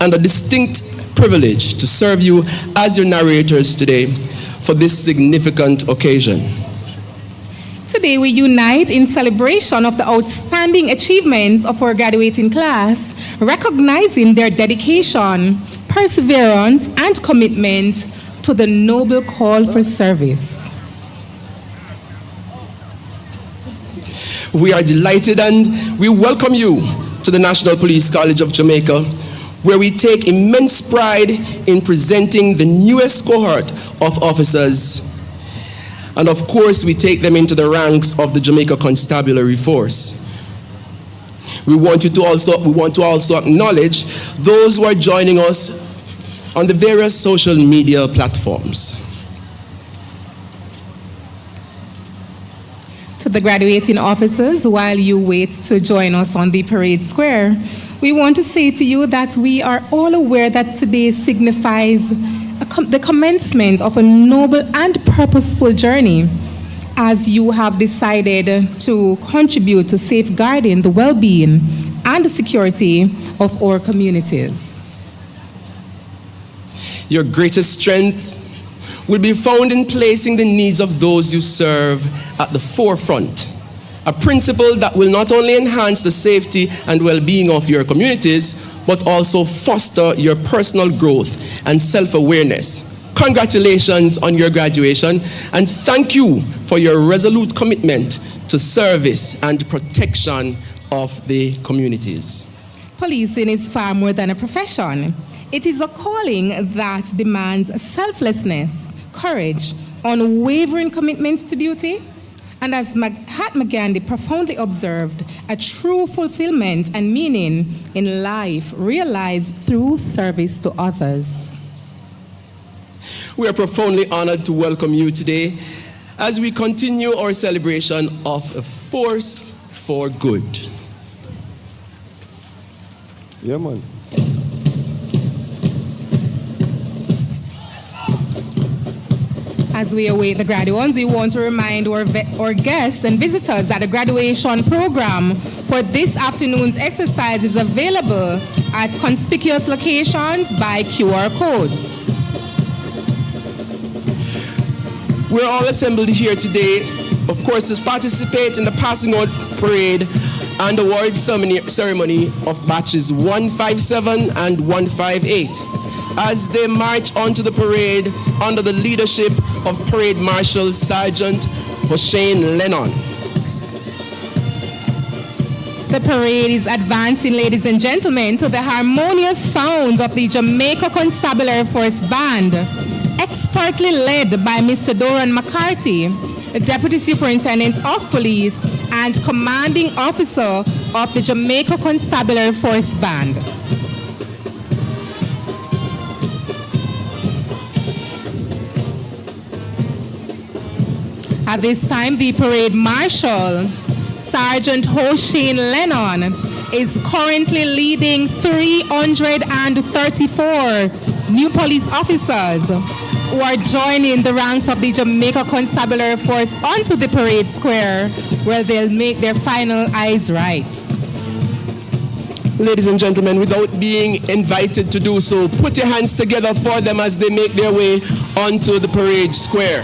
and a distinct privilege to serve you as your narrators today for this significant occasion. Today we unite in celebration of the outstanding achievements of our graduating class, recognizing their dedication, perseverance, and commitment to the noble call for service. We are delighted and we welcome you to the National Police College of Jamaica, where we take immense pride in presenting the newest cohort of officers. And of course, we take them into the ranks of the Jamaica Constabulary Force. We want to also acknowledge those who are joining us on the various social media platforms. To the graduating officers, while you wait to join us on the parade square, we want to say to you that we are all aware that today signifies the commencement of a noble and purposeful journey, as you have decided to contribute to safeguarding the well-being and the security of our communities. Your greatest strength will be found in placing the needs of those you serve at the forefront, a principle that will not only enhance the safety and well-being of your communities, but also foster your personal growth and self-awareness. Congratulations on your graduation, and thank you for your resolute commitment to service and protection of the communities. Policing is far more than a profession. It is a calling that demands selflessness, courage, unwavering commitment to duty, and as Mahatma Gandhi profoundly observed, a true fulfillment and meaning in life realized through service to others. We are profoundly honored to welcome you today as we continue our celebration of a force for good. Yeah, man. As we await the graduates, we want to remind our guests and visitors that the graduation program for this afternoon's exercise is available at conspicuous locations by QR codes. We're all assembled here today, of course, to participate in the passing out parade and award ceremony of batches 157 and 158 as they march onto the parade under the leadership of Parade Marshal Sergeant Hossein Lennon. The parade is advancing, ladies and gentlemen, to the harmonious sounds of the Jamaica Constabulary Force Band, expertly led by Mr. Doran McCarthy, the Deputy Superintendent of Police and Commanding Officer of the Jamaica Constabulary Force Band. At this time, the Parade Marshal, Sergeant Hossein Lennon, is currently leading 334 new police officers who are joining the ranks of the Jamaica Constabulary Force onto the parade square, where they'll make their final eyes right. Ladies and gentlemen, without being invited to do so, put your hands together for them as they make their way onto the parade square.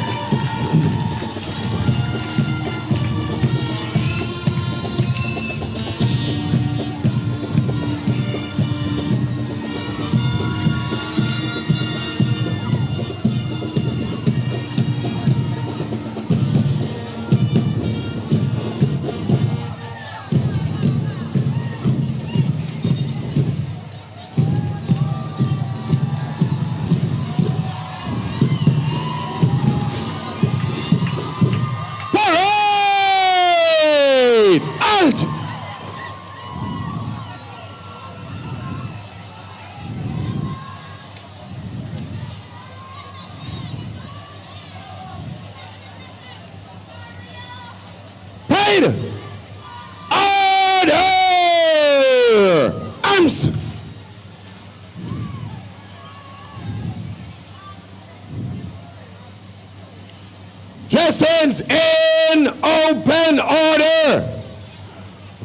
Dressings in open order.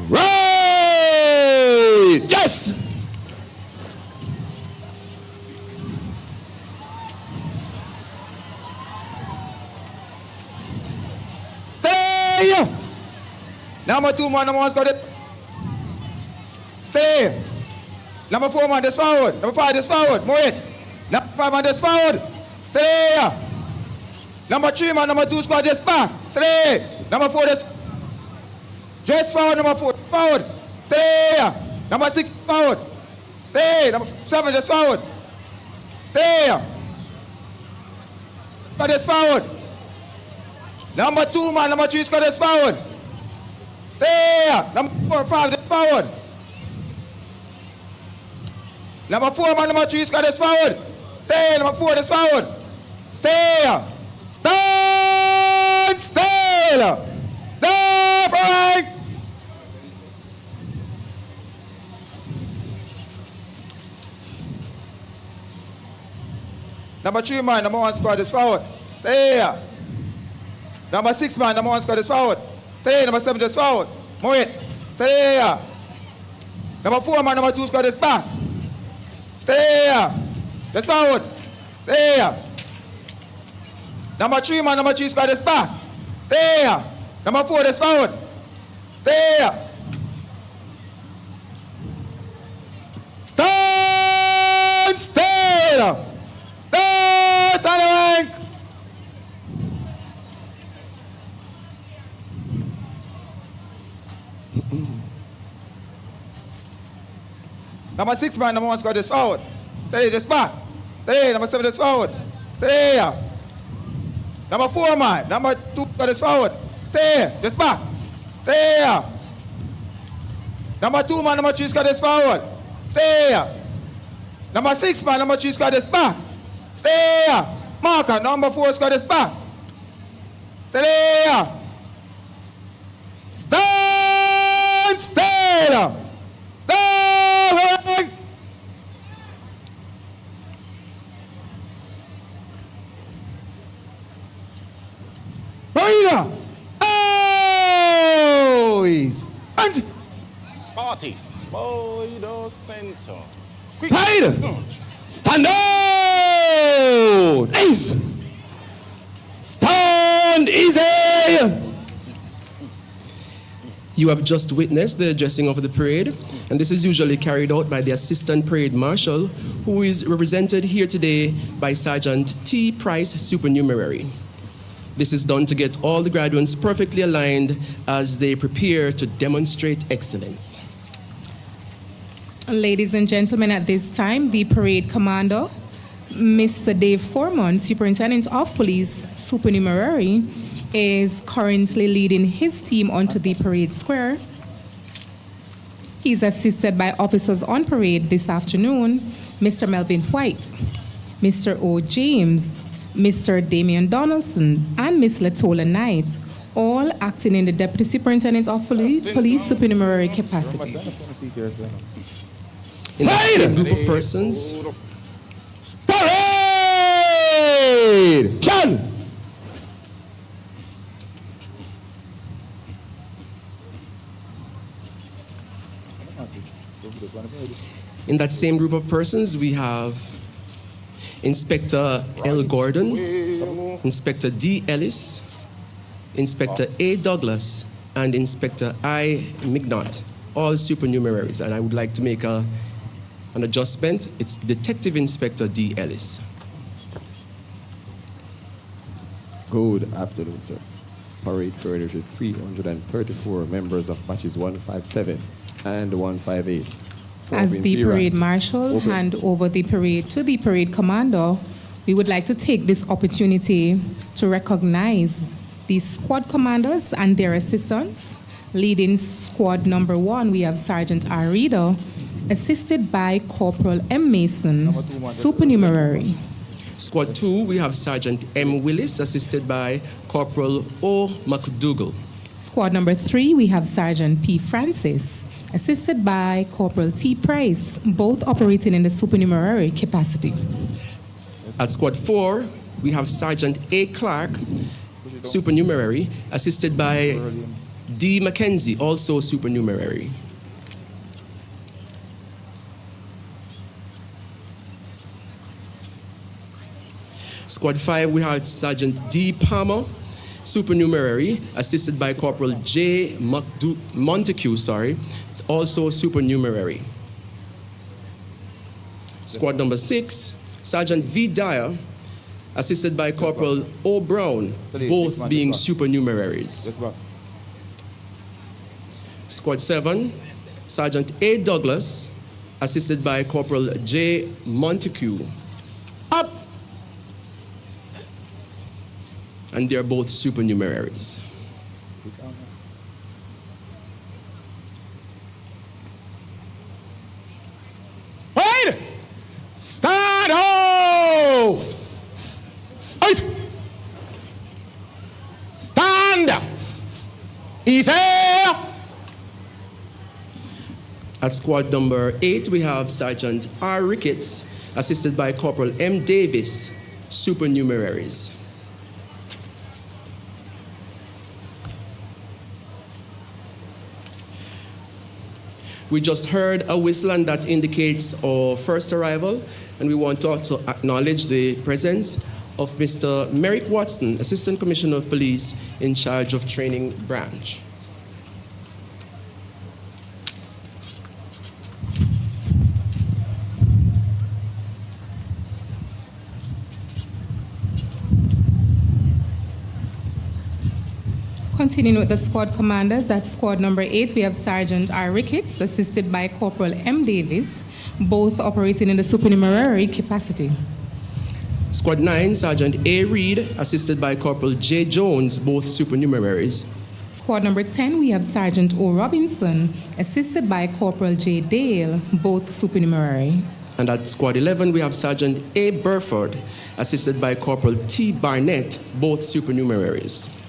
Right. Yes. Stay! Number 2 man, number 1 squad. Stay! Number 4 man, just forward. Number 5, just forward. Move it. Number 5 man, just forward. Stay! Number 3 man, number 2 squad, just back. Stay! Number 4, just forward. Number 4, forward. Stay! Number 6, forward. Stay! Number 7, just forward. Stay! Just forward. Number 2 man, number 3 squad, just forward. Stay! Number 4, 5, just forward. Number 4 man, number 3 squad, just forward. Stay! Number 4, just forward. Stay! Stand still! Left, right! Number 3 man, number 1 squad is forward. Stay. Number 6 man, number 1 squad is forward. Stay. Number 7 just forward. Move it. Stay. Number 4 man, number 2 squad is back. Stay. Just forward. Stay. Number 3 man, number 3 squad is back. Stay. Number 4 just forward. Stay. Stand still. Stand rank. Number 6 man, number 1 squad just forward. Stay, just back. Stay, number 7 just forward. Stay. Number 4 man, number 2 squad just forward. Stay, just back. Stay. Number 2 man, number 3 squad just forward. Stay. Number 6 man, number 3 squad just back. Stay. Marker, number 4 squad is back. Stay. Stand still. Stand. Marina. Boys. And Party. Boy, the center. Quick. Hide. Stand down. Ace. Stand easy. You have just witnessed the dressing of the parade, and this is usually carried out by the Assistant Parade Marshal, who is represented here today by Sergeant T. Price, Supernumerary. This is done to get all the graduates perfectly aligned as they prepare to demonstrate excellence. Ladies and gentlemen, at this time, the parade commander, Mr. Dave Foreman, Superintendent of Police, Supernumerary, is currently leading his team onto the parade square. He's assisted by officers on parade this afternoon, Mr. Melvin White, Mr. O. James, Mr. Damian Donaldson, and Miss Latola Knight, all acting in the Deputy Superintendent of Police Supernumerary capacity. In that same group of persons, parade! John! in that same group of persons, we have Inspector L. Gordon, Inspector D. Ellis, Inspector A. Douglas, and Inspector I. Mignot, all supernumeraries. And I would like to make an adjustment. It's Detective Inspector D. Ellis. Good afternoon, sir. Parade furnished 334 members of batches 157 and 158. As the parade marshal hand over the parade to the parade commander, we would like to take this opportunity to recognize the squad commanders and their assistants. Leading squad number 1, we have Sergeant R. Reeder, assisted by Corporal M. Mason, supernumerary. Squad 2, we have Sergeant M. Willis, assisted by Corporal O. McDougall. Squad number 3, we have Sergeant P. Francis, assisted by Corporal T. Price, both operating in the supernumerary capacity. At Squad 4, we have Sergeant A. Clark, supernumerary, assisted by D. Mackenzie, also supernumerary. Squad 5, we have Sergeant D. Palmer, supernumerary, assisted by Corporal J. Montague, also supernumerary. Squad number 6, Sergeant V. Dyer, assisted by Corporal O. Brown, both being supernumeraries. Squad 7, Sergeant A. Douglas, assisted by Corporal J. Montague. Up! And they're both supernumeraries. Wait! Start out! Stand! Easy! At squad number 8, we have Sergeant R. Ricketts, assisted by Corporal M. Davis, supernumeraries. We just heard a whistle, and that indicates our first arrival, and we want to also acknowledge the presence of Mr. Merrick Watson, Assistant Commissioner of Police in charge of Training Branch. Continuing with the squad commanders, at squad number 8, we have Sergeant R. Ricketts, assisted by Corporal M. Davis, both operating in the supernumerary capacity. Squad 9, Sergeant A. Reed, assisted by Corporal J. Jones, both supernumeraries. Squad number 10, we have Sergeant O. Robinson, assisted by Corporal J. Dale, both supernumerary. And at squad 11, we have Sergeant A. Burford, assisted by Corporal T. Barnett, both supernumeraries.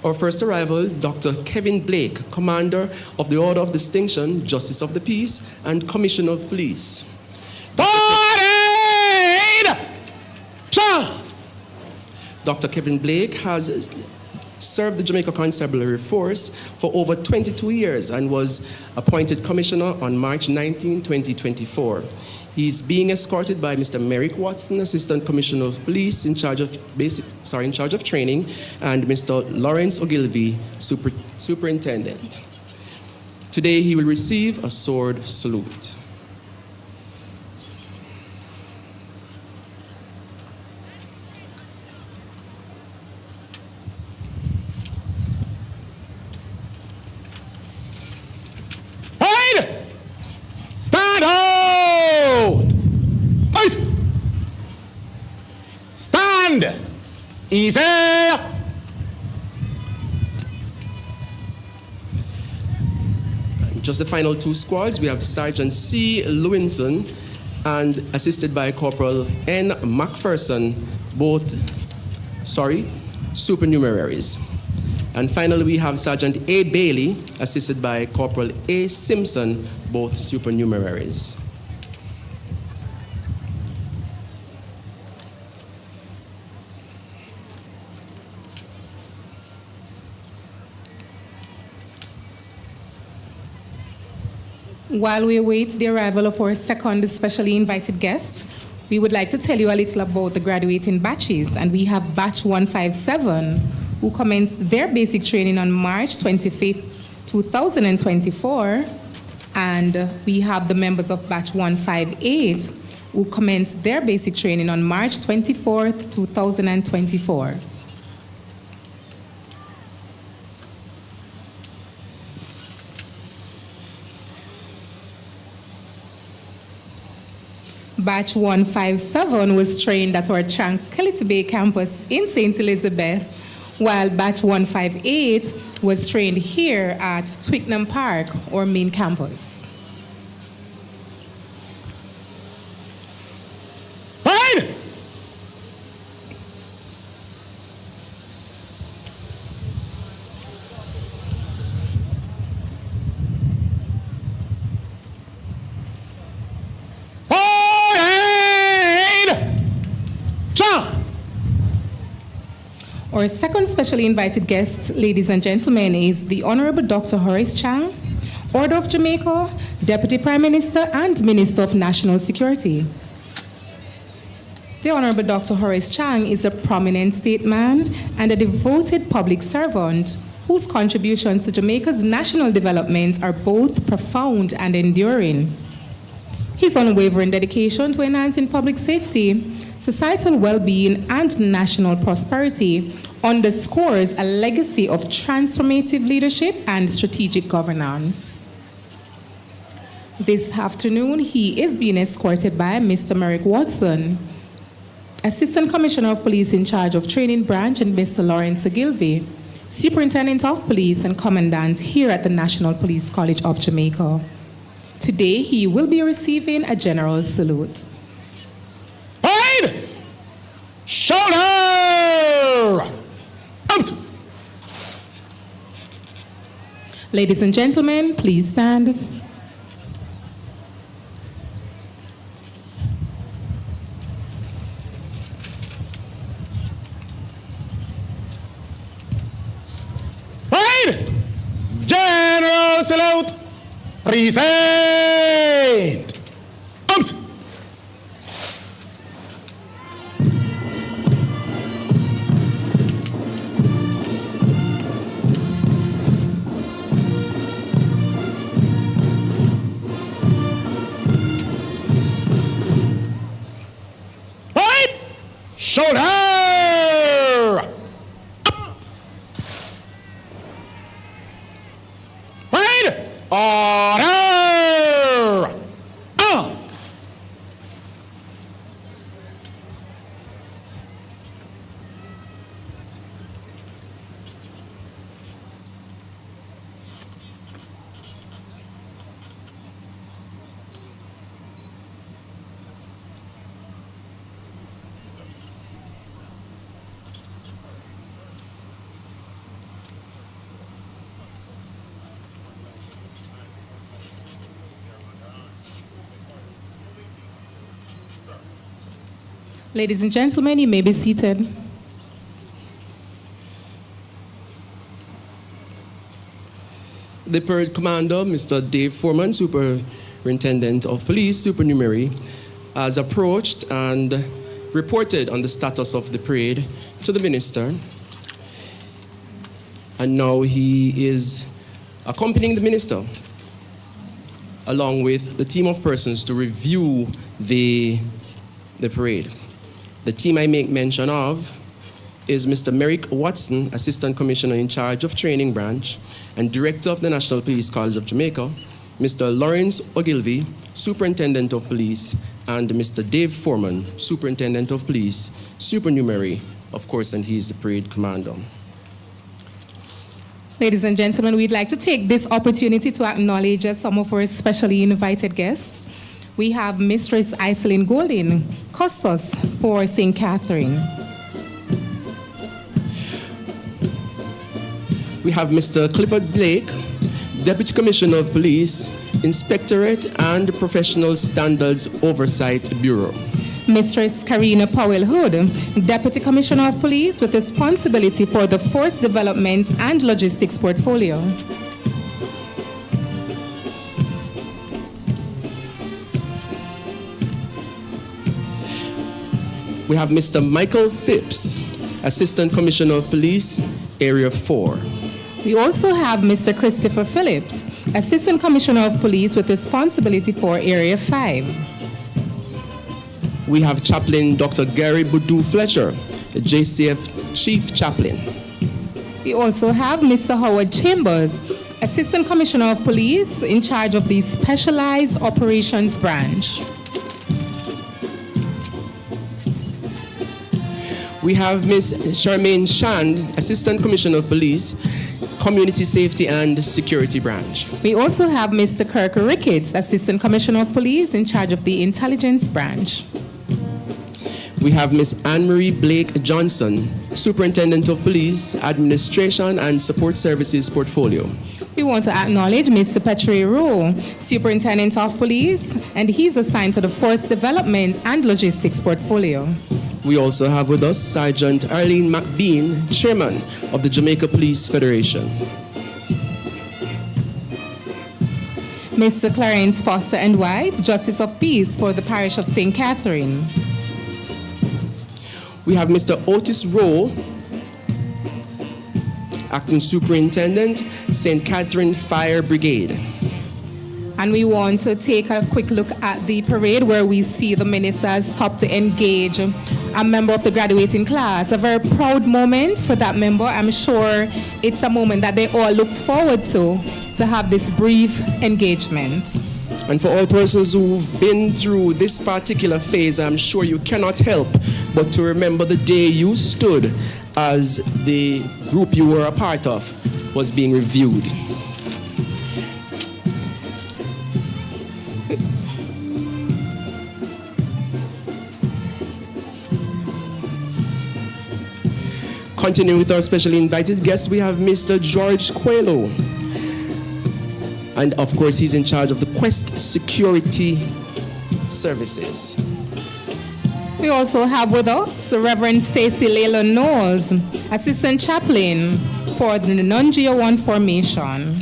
Our first arrival is Dr. Kevin Blake, Commander of the Order of Distinction, Justice of the Peace, and Commissioner of Police. Dr. Kevin Blake has served the Jamaica Constabulary Force for over 22 years and was appointed Commissioner on March 19, 2024. He's being escorted by Mr. Merrick Watson, Assistant Commissioner of Police in charge of training, and Mr. Lawrence Ogilvie, Superintendent. Today he will receive a sword salute. Stand out! Stand! Easy! Just the final two squads, we have Sergeant C. Lewinson and assisted by Corporal N. McPherson, both supernumeraries. And finally, we have Sergeant A. Bailey, assisted by Corporal A. Simpson, both supernumeraries. While we await the arrival of our second specially invited guest, we would like to tell you a little about the graduating batches, and we have batch 157, who commenced their basic training on March 25th, 2024, and we have the members of batch 158, who commenced their basic training on March 24th, 2024. Batch 157 was trained at our Tranquility Bay campus in St. Elizabeth, while Batch 158 was trained here at Twickenham Park, our main campus. Our second specially invited guest, ladies and gentlemen, is the Honorable Dr. Horace Chang, Order of Jamaica, Deputy Prime Minister and Minister of National Security. The Honorable Dr. Horace Chang is a prominent statesman and a devoted public servant whose contributions to Jamaica's national development are both profound and enduring. His unwavering dedication to enhancing public safety, societal well-being, and national prosperity underscores a legacy of transformative leadership and strategic governance. This afternoon, he is being escorted by Mr. Merrick Watson, Assistant Commissioner of Police in charge of Training Branch, and Mr. Lawrence Ogilvie, Superintendent of Police and Commandant here at the National Police College of Jamaica. Today, he will be receiving a general salute. Head! Shoulder! Out! Ladies and gentlemen, please stand. General salute. Present. Arms. Right. Shoulder. Order! Arms! Ladies and gentlemen, you may be seated. The parade commander, Mr. Dave Foreman, Superintendent of Police, Supernumerary, has approached and reported on the status of the parade to the minister. And now he is accompanying the minister along with the team of persons to review the parade. The team I make mention of is Mr. Merrick Watson, Assistant Commissioner in charge of Training Branch and Director of the National Police College of Jamaica, Mr. Lawrence Ogilvie, Superintendent of Police, and Mr. Dave Foreman, Superintendent of Police, Supernumerary, of course, and he's the parade commander. Ladies and gentlemen, we'd like to take this opportunity to acknowledge some of our specially invited guests. We have Mistress Iselin Golding, Custos for St. Catherine. We have Mr. Clifford Blake, Deputy Commissioner of Police, Inspectorate and Professional Standards Oversight Bureau. Mistress Karina Powell Hood, Deputy Commissioner of Police with responsibility for the Force Development and Logistics Portfolio. We have Mr. Michael Phipps, Assistant Commissioner of Police, Area 4. We also have Mr. Christopher Phillips, Assistant Commissioner of Police with responsibility for Area 5. We have Chaplain Dr. Gary Boudou Fletcher, the JCF Chief Chaplain. We also have Mr. Howard Chambers, Assistant Commissioner of Police in charge of the Specialized Operations Branch. We have Ms. Charmaine Shand, Assistant Commissioner of Police, Community Safety and Security Branch. We also have Mr. Kirk Ricketts, Assistant Commissioner of Police in charge of the Intelligence Branch. We have Ms. Anne-Marie Blake Johnson, Superintendent of Police, Administration and Support Services Portfolio. We want to acknowledge Mr. Petrie Rowe, Superintendent of Police, and he's assigned to the Force Development and Logistics Portfolio. We also have with us Sergeant Arlene McBean, Chairman of the Jamaica Police Federation. Mr. Clarence Foster and wife, Justice of Peace for the Parish of St. Catherine. We have Mr. Otis Rowe, Acting Superintendent, St. Catherine Fire Brigade. And we want to take a quick look at the parade where we see the ministers stop to engage a member of the graduating class. A very proud moment for that member. I'm sure it's a moment that they all look forward to have this brief engagement. And for all persons who've been through this particular phase, I'm sure you cannot help but to remember the day you stood as the group you were a part of was being reviewed. Continuing with our specially invited guest, we have Mr. George Coelho. And of course, he's in charge of the Quest Security Services. We also have with us Reverend Stacy Layla Knowles, Assistant Chaplain for the Non-Geo 1 formation.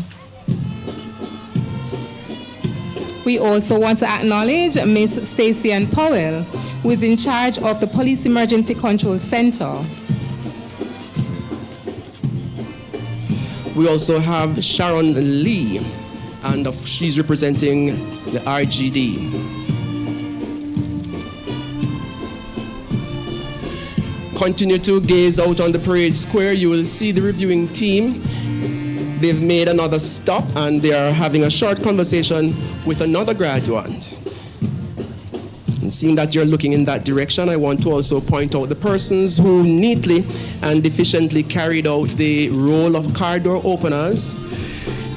We also want to acknowledge Ms. Stacy Ann Powell, who is in charge of the Police Emergency Control Center. We also have Sharon Lee, and she's representing the RGD. Continue to gaze out on the parade square. You will see the reviewing team. They've made another stop and they are having a short conversation with another graduate. And seeing that you're looking in that direction, I want to also point out the persons who neatly and efficiently carried out the role of car door openers.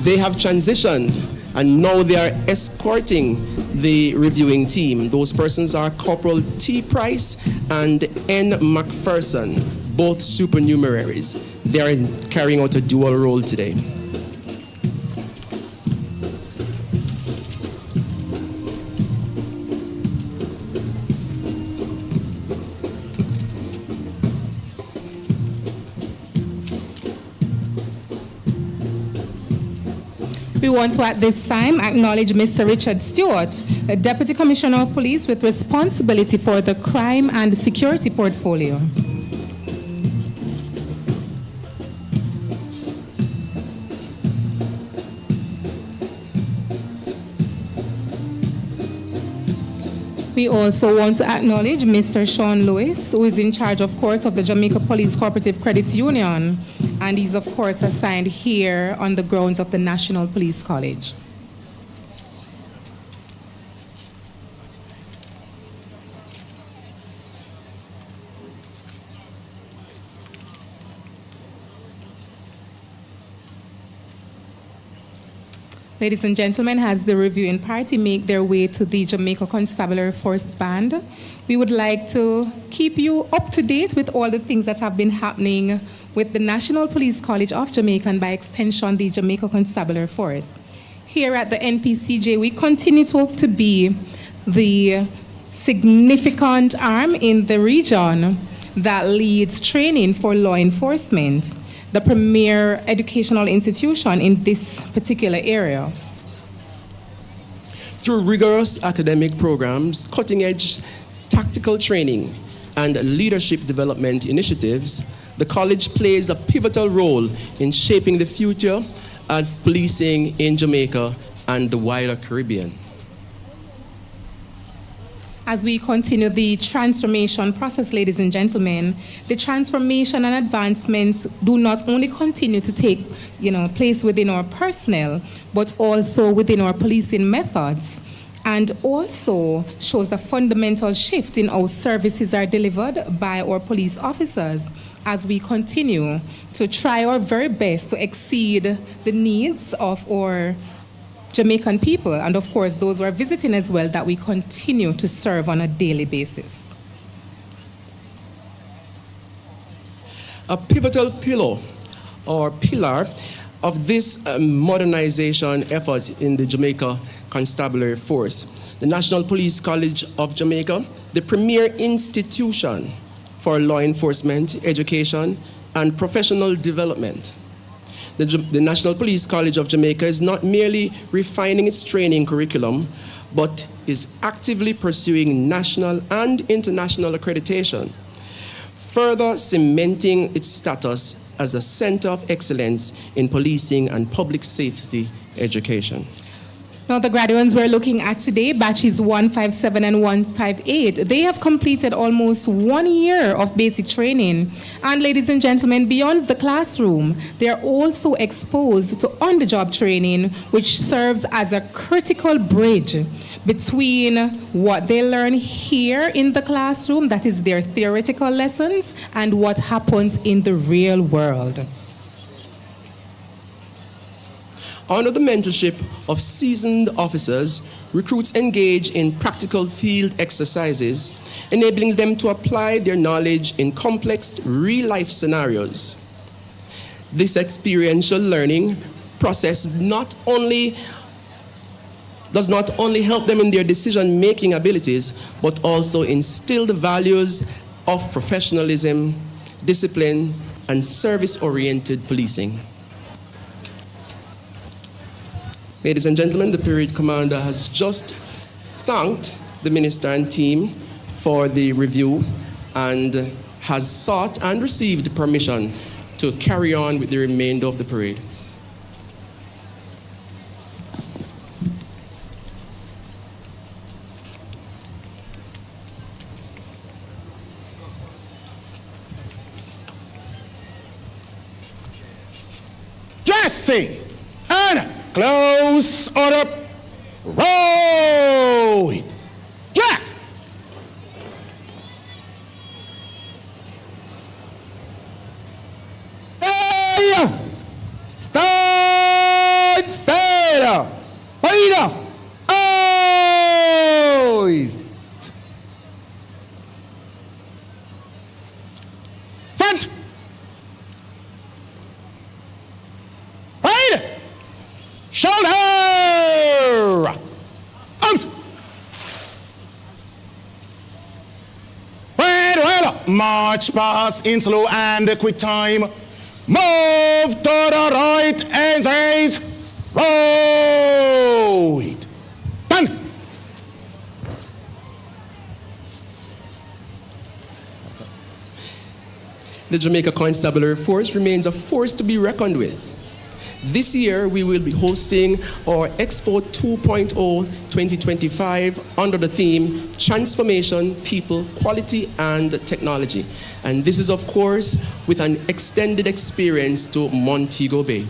They have transitioned and now they are escorting the reviewing team. Those persons are Corporal T. Price and N. McPherson, both supernumeraries. They are carrying out a dual role today. We want to at this time acknowledge Mr. Richard Stewart, a Deputy Commissioner of Police with responsibility for the crime and security portfolio. We also want to acknowledge Mr. Sean Lewis, who is in charge, of course, of the Jamaica Police Cooperative Credit Union, and he's, of course, assigned here on the grounds of the National Police College. Ladies and gentlemen, as the reviewing party make their way to the Jamaica Constabulary Force Band, we would like to keep you up to date with all the things that have been happening with the National Police College of Jamaica and by extension the Jamaica Constabulary Force. Here at the NPCJ, we continue to be the significant arm in the region that leads training for law enforcement, the premier educational institution in this particular area. Through rigorous academic programs, cutting-edge tactical training, and leadership development initiatives, the college plays a pivotal role in shaping the future of policing in Jamaica and the wider Caribbean. As we continue the transformation process, ladies and gentlemen, the transformation and advancements do not only continue to take place within our personnel, but also within our policing methods, and also shows a fundamental shift in how services are delivered by our police officers as we continue to try our very best to exceed the needs of our Jamaican people, and of course those who are visiting as well, that we continue to serve on a daily basis. A pivotal pillar of this modernization effort in the Jamaica Constabulary Force, the National Police College of Jamaica, the premier institution for law enforcement, education, and professional development. The National Police College of Jamaica is not merely refining its training curriculum, but is actively pursuing national and international accreditation, further cementing its status as a center of excellence in policing and public safety education. Now, the graduates we're looking at today, batches 157 and 158, they have completed almost 1 year of basic training. And ladies and gentlemen, beyond the classroom, they are also exposed to on-the-job training, which serves as a critical bridge between what they learn here in the classroom, that is their theoretical lessons, and what happens in the real world. Under the mentorship of seasoned officers, recruits engage in practical field exercises, enabling them to apply their knowledge in complex real-life scenarios. This experiential learning process does not only help them in their decision-making abilities, but also instill the values of professionalism, discipline, and service-oriented policing. Ladies and gentlemen, the parade commander has just thanked the minister and team for the review and has sought and received permission to carry on with the remainder of the parade. Dressing and close order. Roll it. Dress. Hey! Stand still. Paida. Eyes. Front. Right. Shoulder. Arms. Well. March pass in slow and quick time. Move to the right and raise. Roll it. Done. The Jamaica Constabulary Force remains a force to be reckoned with. This year, we will be hosting our Expo 2.0 2025 under the theme Transformation, People, Quality, and Technology. And this is, of course, with an extended experience to Montego Bay.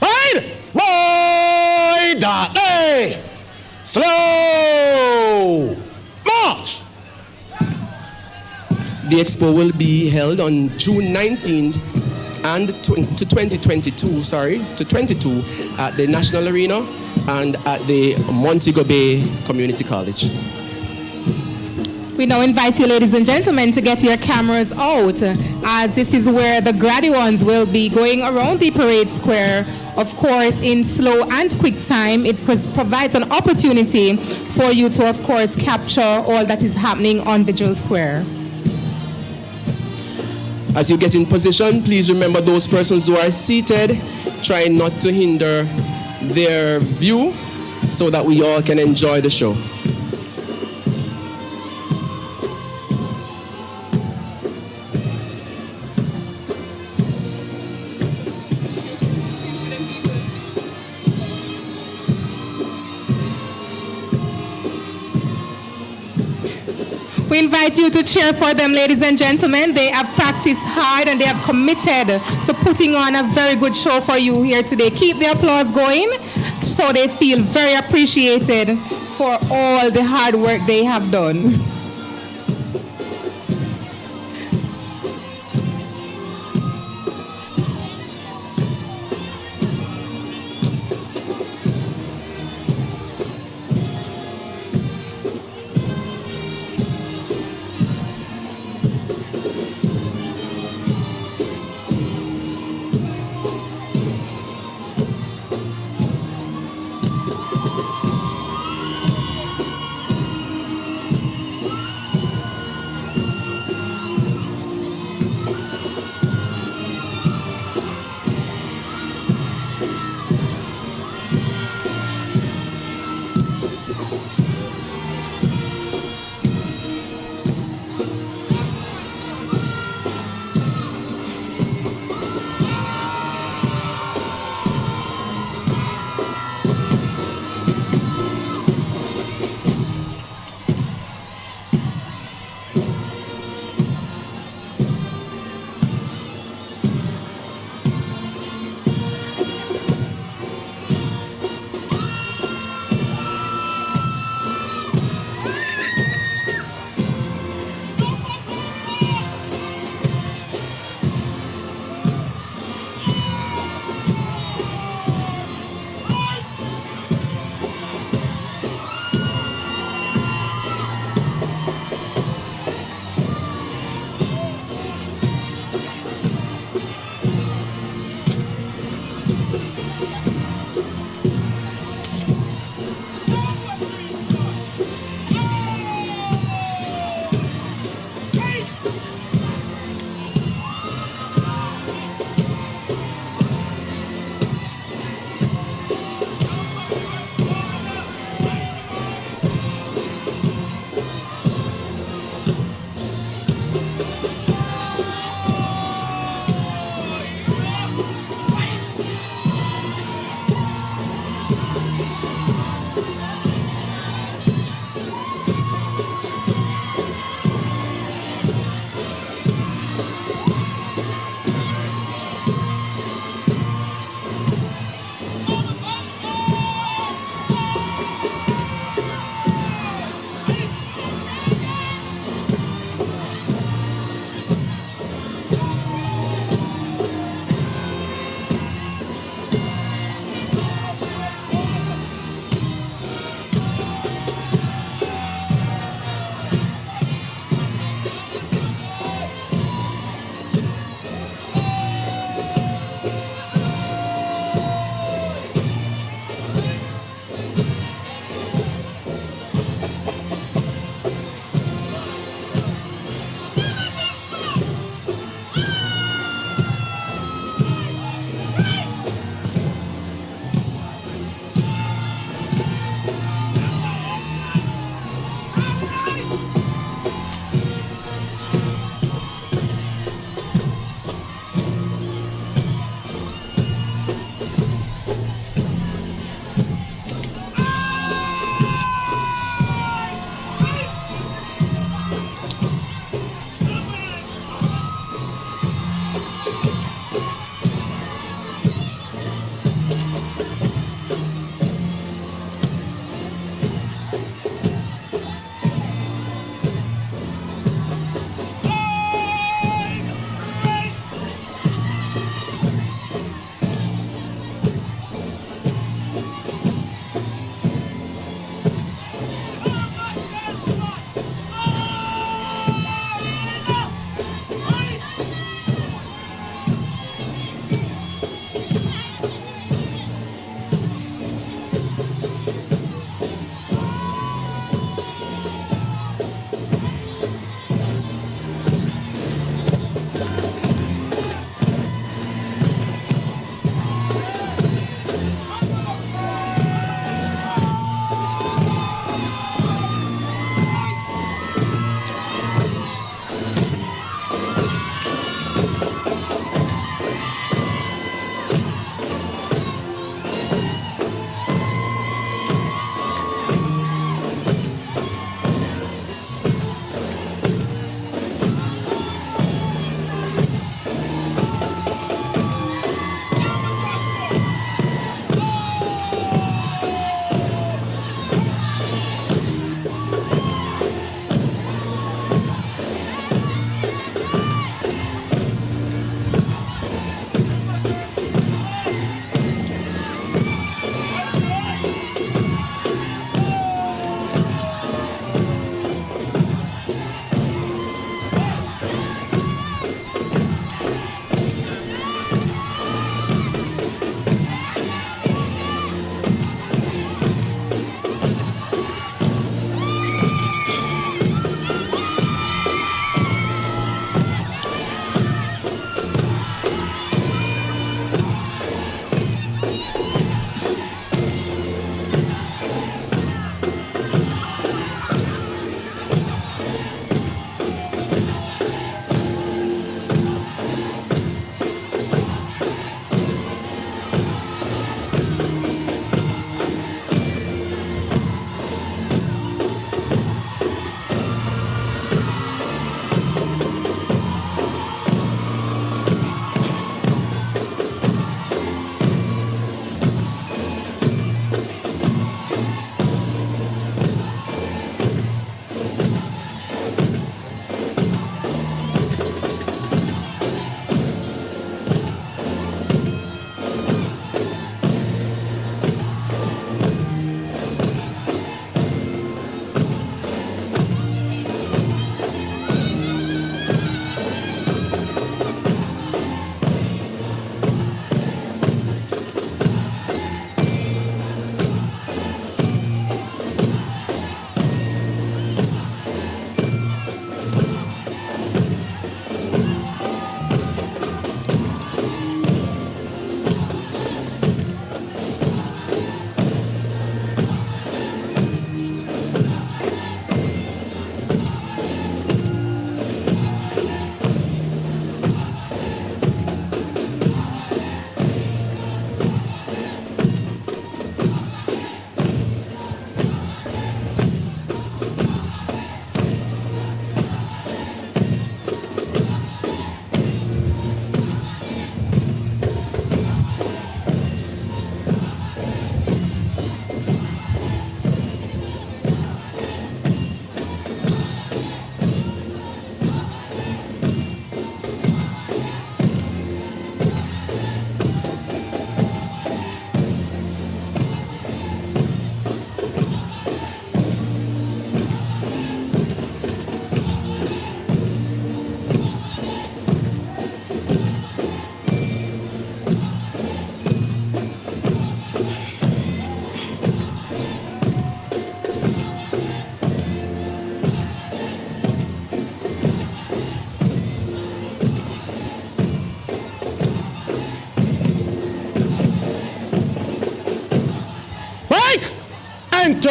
Right. Wide that left. Slow. March. The Expo will be held on June 19th and to 22 at the National Arena and at the Montego Bay Community College. We now invite you, ladies and gentlemen, to get your cameras out, as this is where the graduates will be going around the parade square, of course, in slow and quick time. It provides an opportunity for you to, of course, capture all that is happening on Vigil Square. As you get in position, please remember those persons who are seated, try not to hinder their view so that we all can enjoy the show. We invite you to cheer for them, ladies and gentlemen. They have practiced hard and they have committed to putting on a very good show for you here today. Keep the applause going so they feel very appreciated for all the hard work they have done.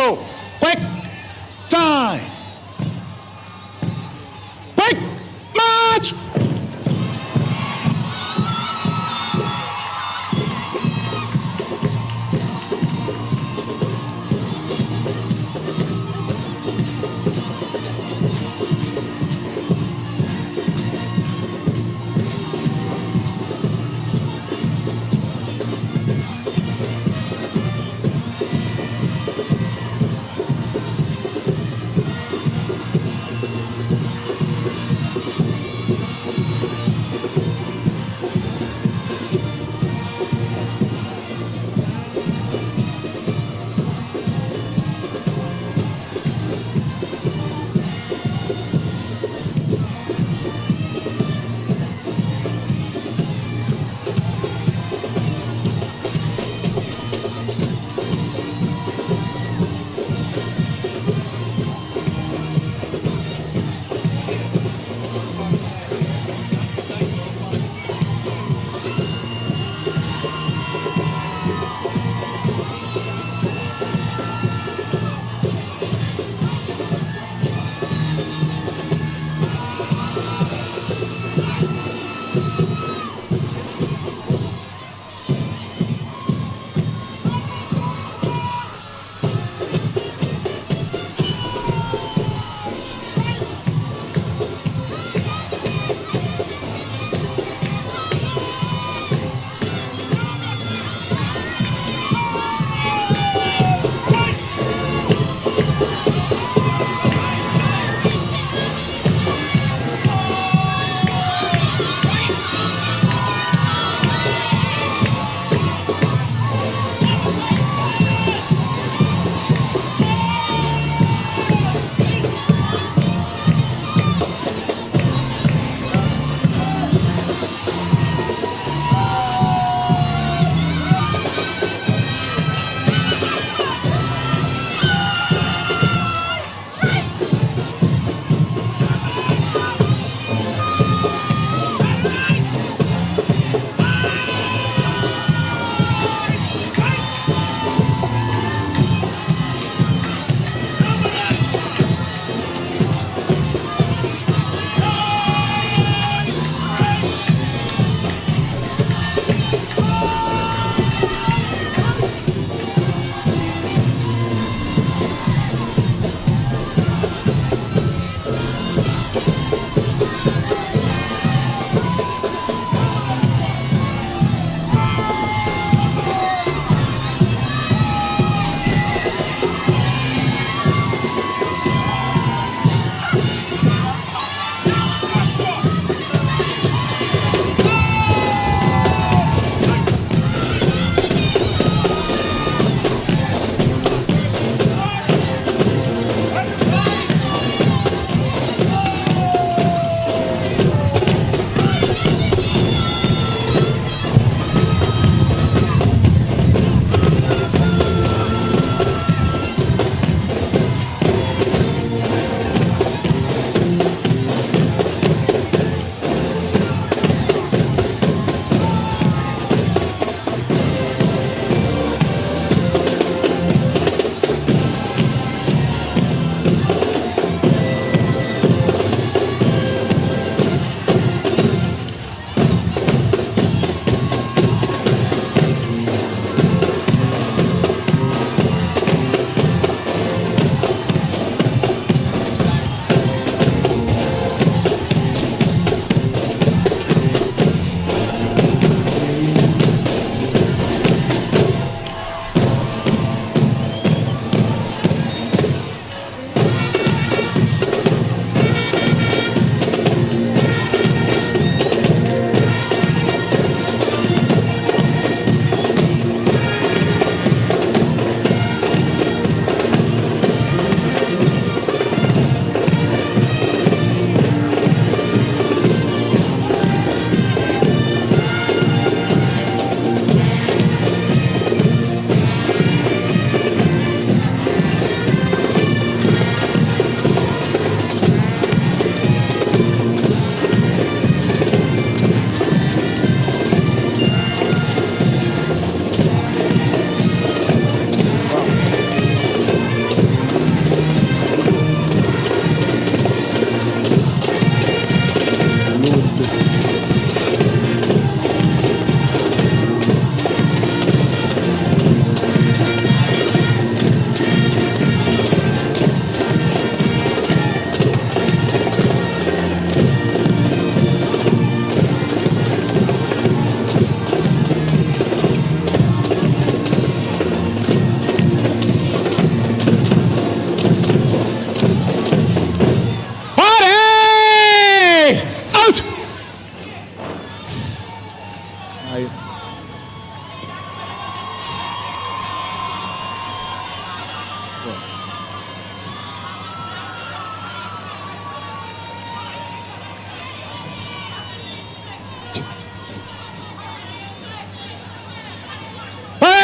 go. Quick time. Quick march.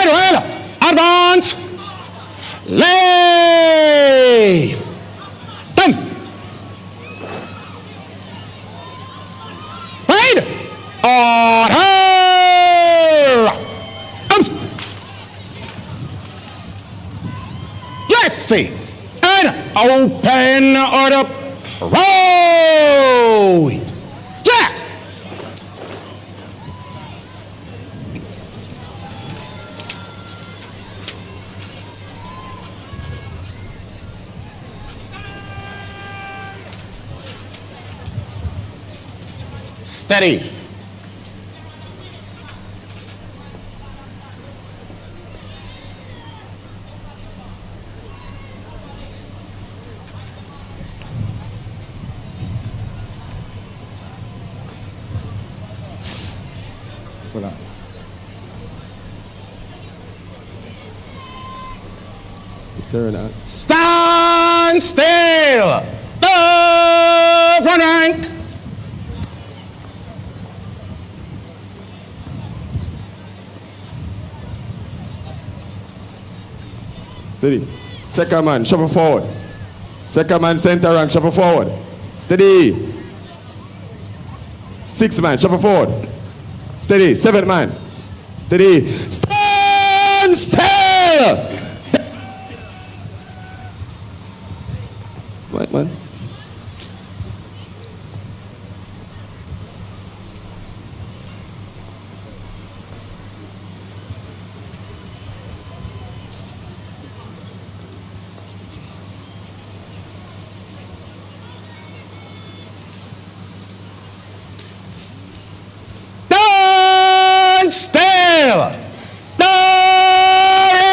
Very well. Advance. Lay. 10. Right. Order. Comes. Jesse. And open order. Roll it. Jack. Steady. Hold on. Turn out. Stand still. The front rank. Steady. Second man, shuffle forward. Second man, center rank, shuffle forward. Steady. Sixth man, shuffle forward. Steady. Seventh man. Steady. Stand still. Right, man. Stand still. The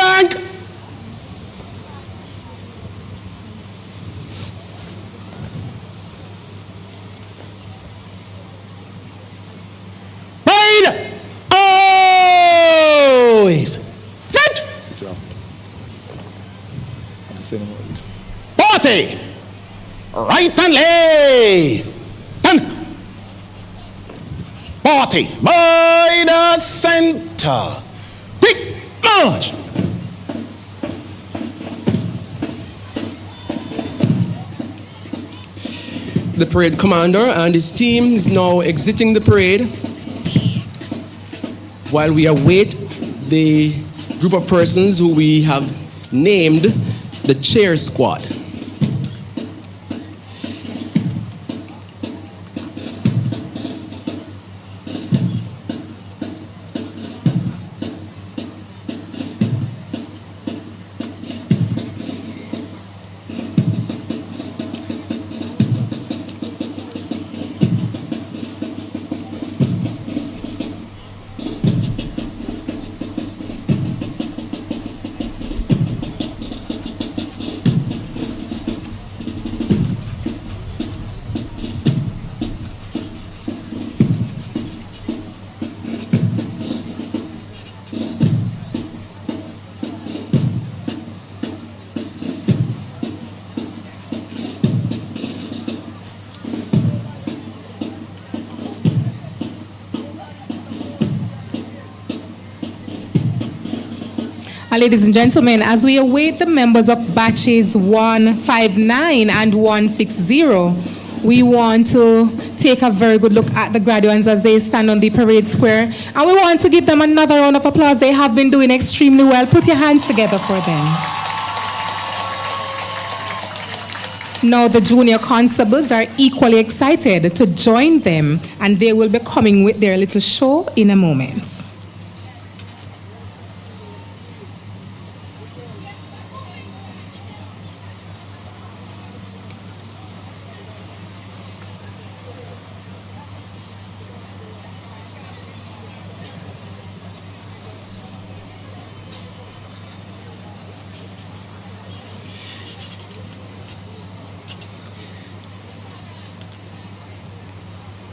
rank. Right. Always. Front. 40. Right and left. 10. 40. By the center. Quick march. The parade commander and his team is now exiting the parade while we await the group of persons who we have named the chair squad. Ladies and gentlemen, as we await the members of batches 159 and 160, we want to take a very good look at the graduates as they stand on the parade square. And we want to give them another round of applause. They have been doing extremely well. Put your hands together for them. Now the junior constables are equally excited to join them, and they will be coming with their little show in a moment.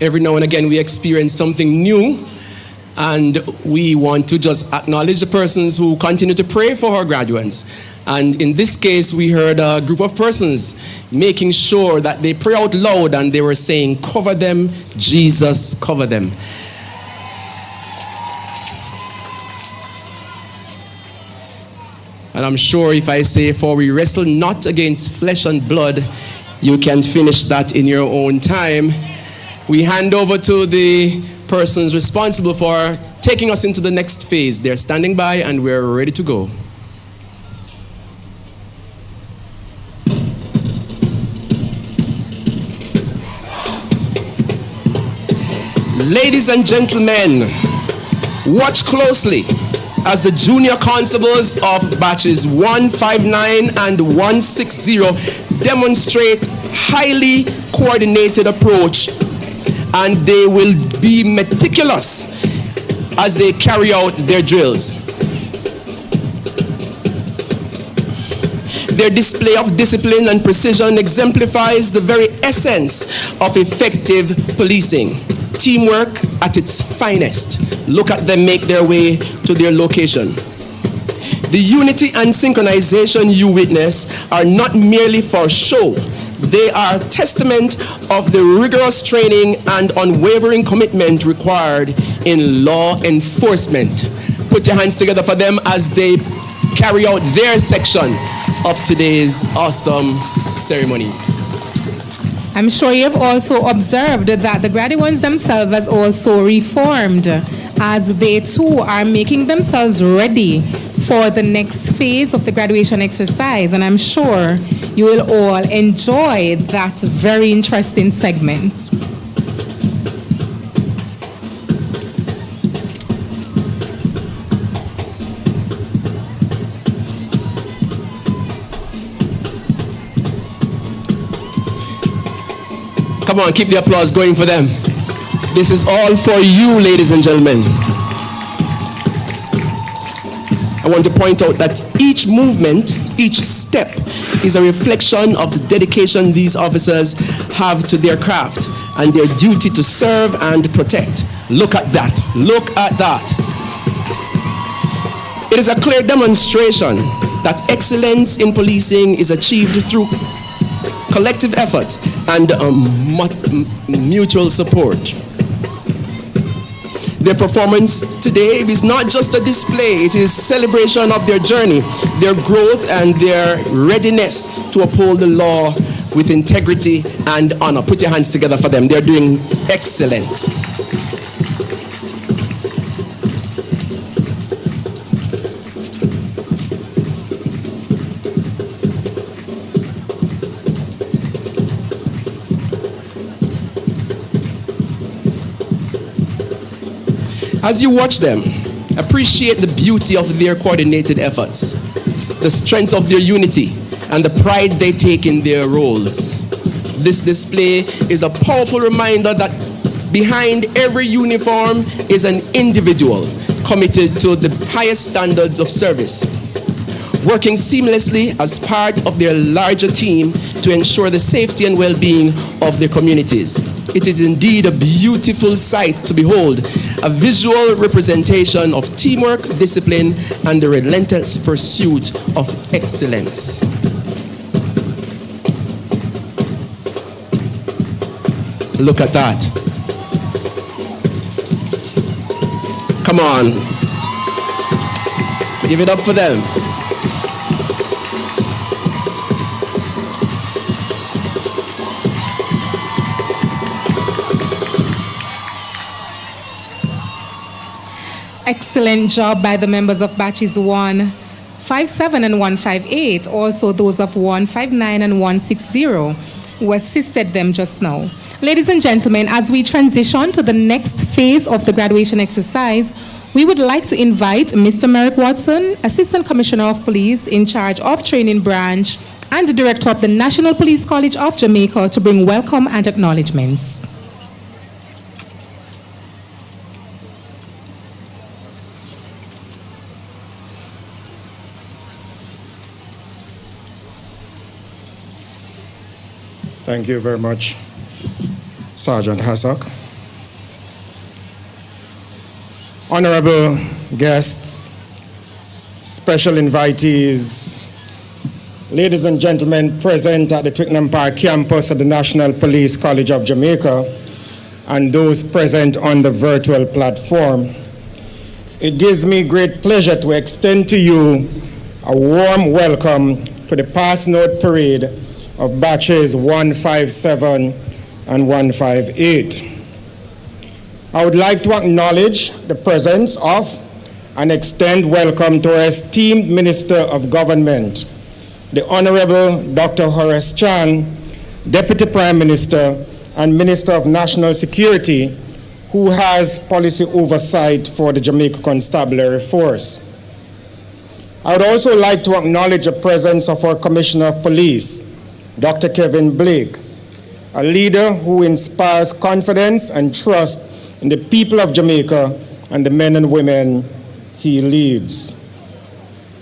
Every now and again we experience something new, and we want to just acknowledge the persons who continue to pray for our graduates. And in this case, we heard a group of persons making sure that they pray out loud, and they were saying, "Cover them, Jesus, cover them." And I'm sure if I say, for we wrestle not against flesh and blood, you can finish that in your own time. We hand over to the persons responsible for taking us into the next phase. They're standing by and we're ready to go. Ladies and gentlemen, watch closely as the junior constables of batches 159 and 160 demonstrate highly coordinated approach, and they will be meticulous as they carry out their drills. Their display of discipline and precision exemplifies the very essence of effective policing. Teamwork at its finest. Look at them make their way to their location. The unity and synchronization you witness are not merely for show. They are testament of the rigorous training and unwavering commitment required in law enforcement. Put your hands together for them as they carry out their section of today's awesome ceremony. I'm sure you've also observed that the graduates themselves has also reformed as they too are making themselves ready for the next phase of the graduation exercise, and I'm sure you will all enjoy that very interesting segment. Come on, keep the applause going for them. This is all for you, ladies and gentlemen. I want to point out that each movement, each step, is a reflection of the dedication these officers have to their craft and their duty to serve and protect. Look at that. Look at that. It is a clear demonstration that excellence in policing is achieved through collective effort and mutual support. Their performance today is not just a display, it is celebration of their journey, their growth, and their readiness to uphold the law with integrity and honor. Put your hands together for them. They're doing excellent. As you watch them, appreciate the beauty of their coordinated efforts, the strength of their unity, and the pride they take in their roles. This display is a powerful reminder that behind every uniform is an individual committed to the highest standards of service, working seamlessly as part of their larger team to ensure the safety and well-being of their communities. It is indeed a beautiful sight to behold, a visual representation of teamwork, discipline, and the relentless pursuit of excellence. Look at that. Come on. Give it up for them. Excellent job by the members of batches 157 and 158, also those of 159 and 160 who assisted them just now. Ladies and gentlemen, as we transition to the next phase of the graduation exercise, we would like to invite Mr. Merrick Watson, Assistant Commissioner of Police in charge of Training Branch and Director of the National Police College of Jamaica, to bring welcome and acknowledgements. Thank you very much, Sergeant Hassock. Honorable guests, special invitees, ladies and gentlemen present at the Twickenham Park campus of the National Police College of Jamaica, and those present on the virtual platform. It gives me great pleasure to extend to you a warm welcome to the Pass Note Parade of batches 157 and 158. I would like to acknowledge the presence of and extend welcome to our esteemed Minister of Government, the Honorable Dr. Horace Chan, Deputy Prime Minister and Minister of National Security, who has policy oversight for the Jamaica Constabulary Force. I would also like to acknowledge the presence of our Commissioner of Police, Dr. Kevin Blake, a leader who inspires confidence and trust in the people of Jamaica and the men and women he leads.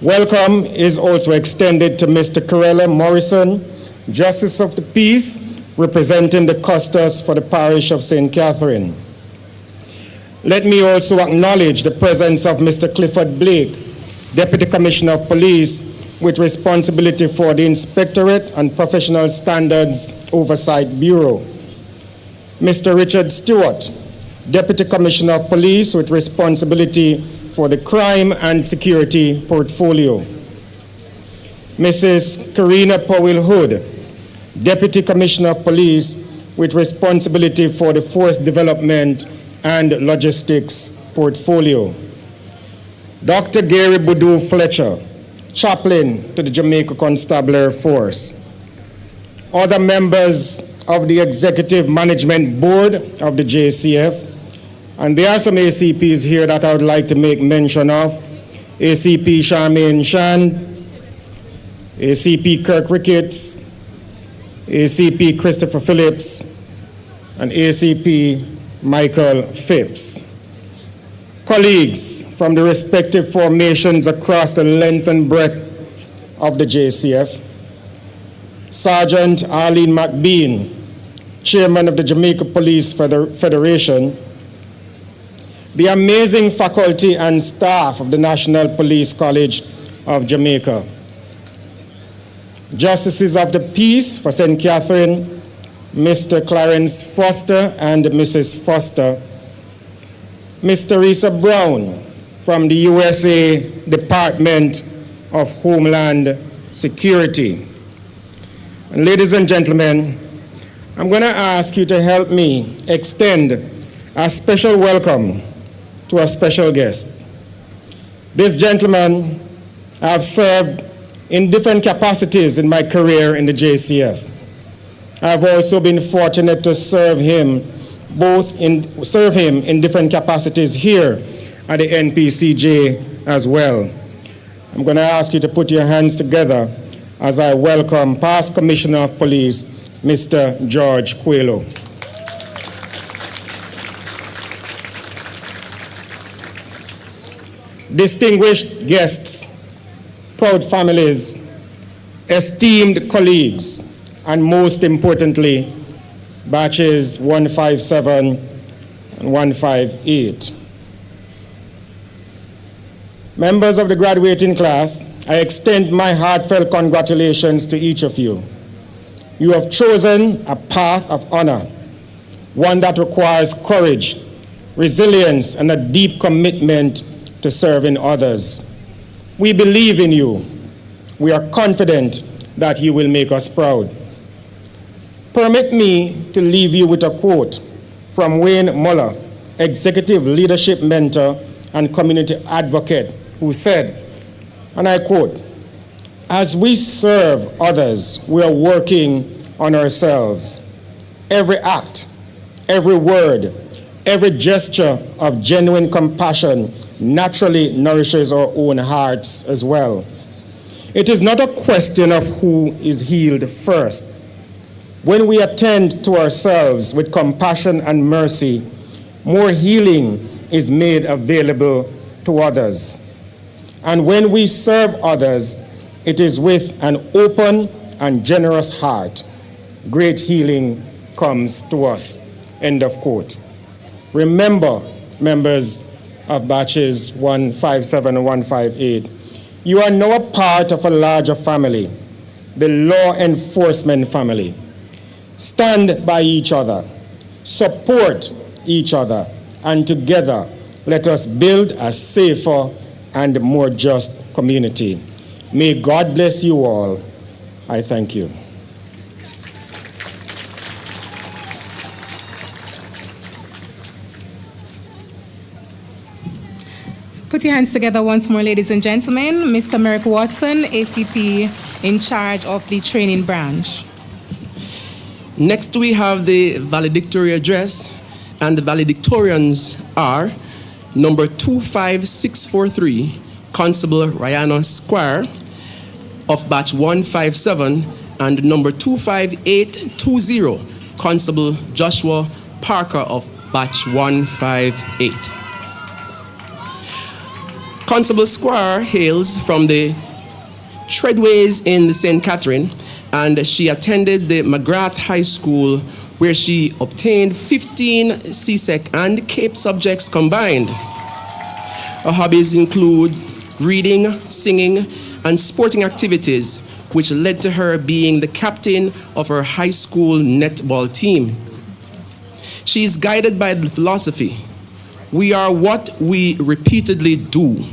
Welcome is also extended to Mr. Corella Morrison, Justice of the Peace, representing the custos for the parish of St. Catherine. Let me also acknowledge the presence of Mr. Clifford Blake, Deputy Commissioner of Police, with responsibility for the Inspectorate and Professional Standards Oversight Bureau. Mr. Richard Stewart, Deputy Commissioner of Police, with responsibility for the Crime and Security Portfolio. Mrs. Karina Powell Hood, Deputy Commissioner of Police, with responsibility for the Force Development and Logistics Portfolio. Dr. Gary Boudou Fletcher, Chaplain to the Jamaica Constabulary Force. Other members of the Executive Management Board of the JCF, and there are some ACPs here that I would like to make mention of. ACP Charmaine Shand, ACP Kirk Ricketts, ACP Christopher Phillips, and ACP Michael Phipps. Colleagues from the respective formations across the length and breadth of the JCF, Sergeant Arlene McBean, Chairman of the Jamaica Police Federation, the amazing faculty and staff of the National Police College of Jamaica, Justices of the Peace for St. Catherine, Mr. Clarence Foster and Mrs. Foster, Ms. Teresa Brown from the USA Department of Homeland Security. And ladies and gentlemen, I'm going to ask you to help me extend a special welcome to a special guest. This gentleman, I've served in different capacities in my career in the JCF. I've also been fortunate to serve him in different capacities here at the NPCJ as well. I'm going to ask you to put your hands together as I welcome past Commissioner of Police, Mr. George Coelho. Distinguished guests, proud families, esteemed colleagues, and most importantly, batches 157 and 158. Members of the graduating class, I extend my heartfelt congratulations to each of you. You have chosen a path of honor, one that requires courage, resilience, and a deep commitment to serving others. We believe in you. We are confident that you will make us proud. Permit me to leave you with a quote from Wayne Muller, executive leadership mentor and community advocate, who said, and I quote, "As we serve others, we are working on ourselves. Every act, every word, every gesture of genuine compassion naturally nourishes our own hearts as well. It is not a question of who is healed first. When we attend to ourselves with compassion and mercy, more healing is made available to others. And when we serve others, it is with an open and generous heart. Great healing comes to us." End of quote. Remember, members of batches 157 and 158, you are now a part of a larger family, the law enforcement family. Stand by each other, support each other, and together let us build a safer and more just community. May God bless you all. I thank you. Put your hands together once more, ladies and gentlemen. Mr. Merrick Watson, ACP in charge of the training branch. Next, we have the valedictory address, and the valedictorians are number 25643, Constable Rihanna Square of batch 157, and number 25820, Constable Joshua Parker of batch 158. Constable Square hails from the Treadways in the St. Catherine, and she attended the McGrath High School, where she obtained 15 CSEC and CAPE subjects combined. Her hobbies include reading, singing, and sporting activities, which led to her being the captain of her high school netball team. She is guided by the philosophy, we are what we repeatedly do.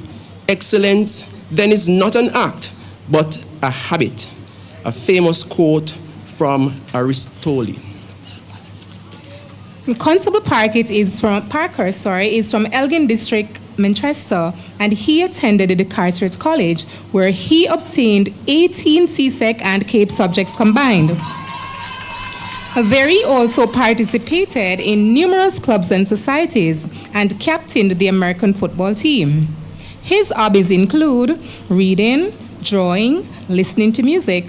Excellence then is not an act, but a habit. A famous quote from Aristotle. Constable Parker is from Elgin District, Manchester, and he attended the Carteret College, where he obtained 18 CSEC and CAPE subjects combined. There he also participated in numerous clubs and societies and captained the American football team. His hobbies include reading, drawing, listening to music,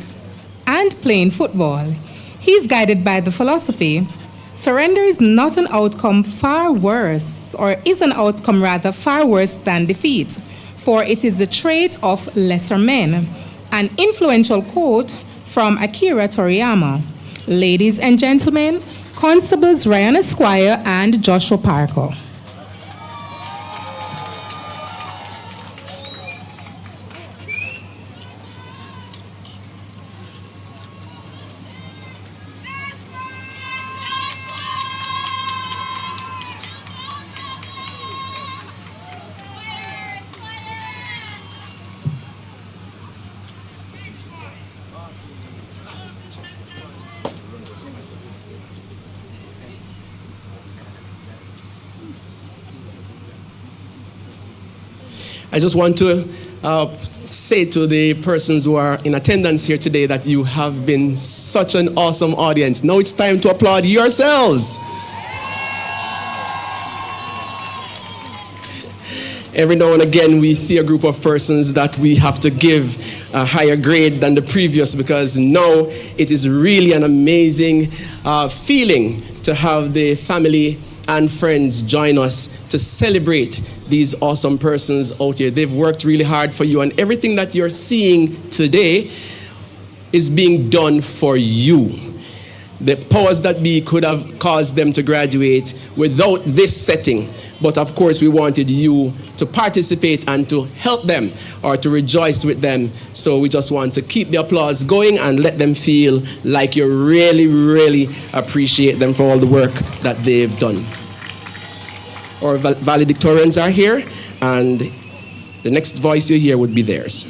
and playing football. He's guided by the philosophy, surrender is not an outcome far worse, or is an outcome rather far worse than defeat, for it is the trait of lesser men. An influential quote from Akira Toriyama. Ladies and gentlemen, Constables Ryan Esquire and Joshua Parker. I just want to say to the persons who are in attendance here today that you have been such an awesome audience. Now it's time to applaud yourselves. Every now and again we see a group of persons that we have to give a higher grade than the previous, because now it is really an amazing feeling to have the family and friends join us to celebrate these awesome persons out here. They've worked really hard for you, and everything that you're seeing today is being done for you. The powers that be could have caused them to graduate without this setting, but of course we wanted you to participate and to help them or to rejoice with them. So we just want to keep the applause going and let them feel like you really, really appreciate them for all the work that they've done. Our valedictorians are here, and the next voice you hear would be theirs.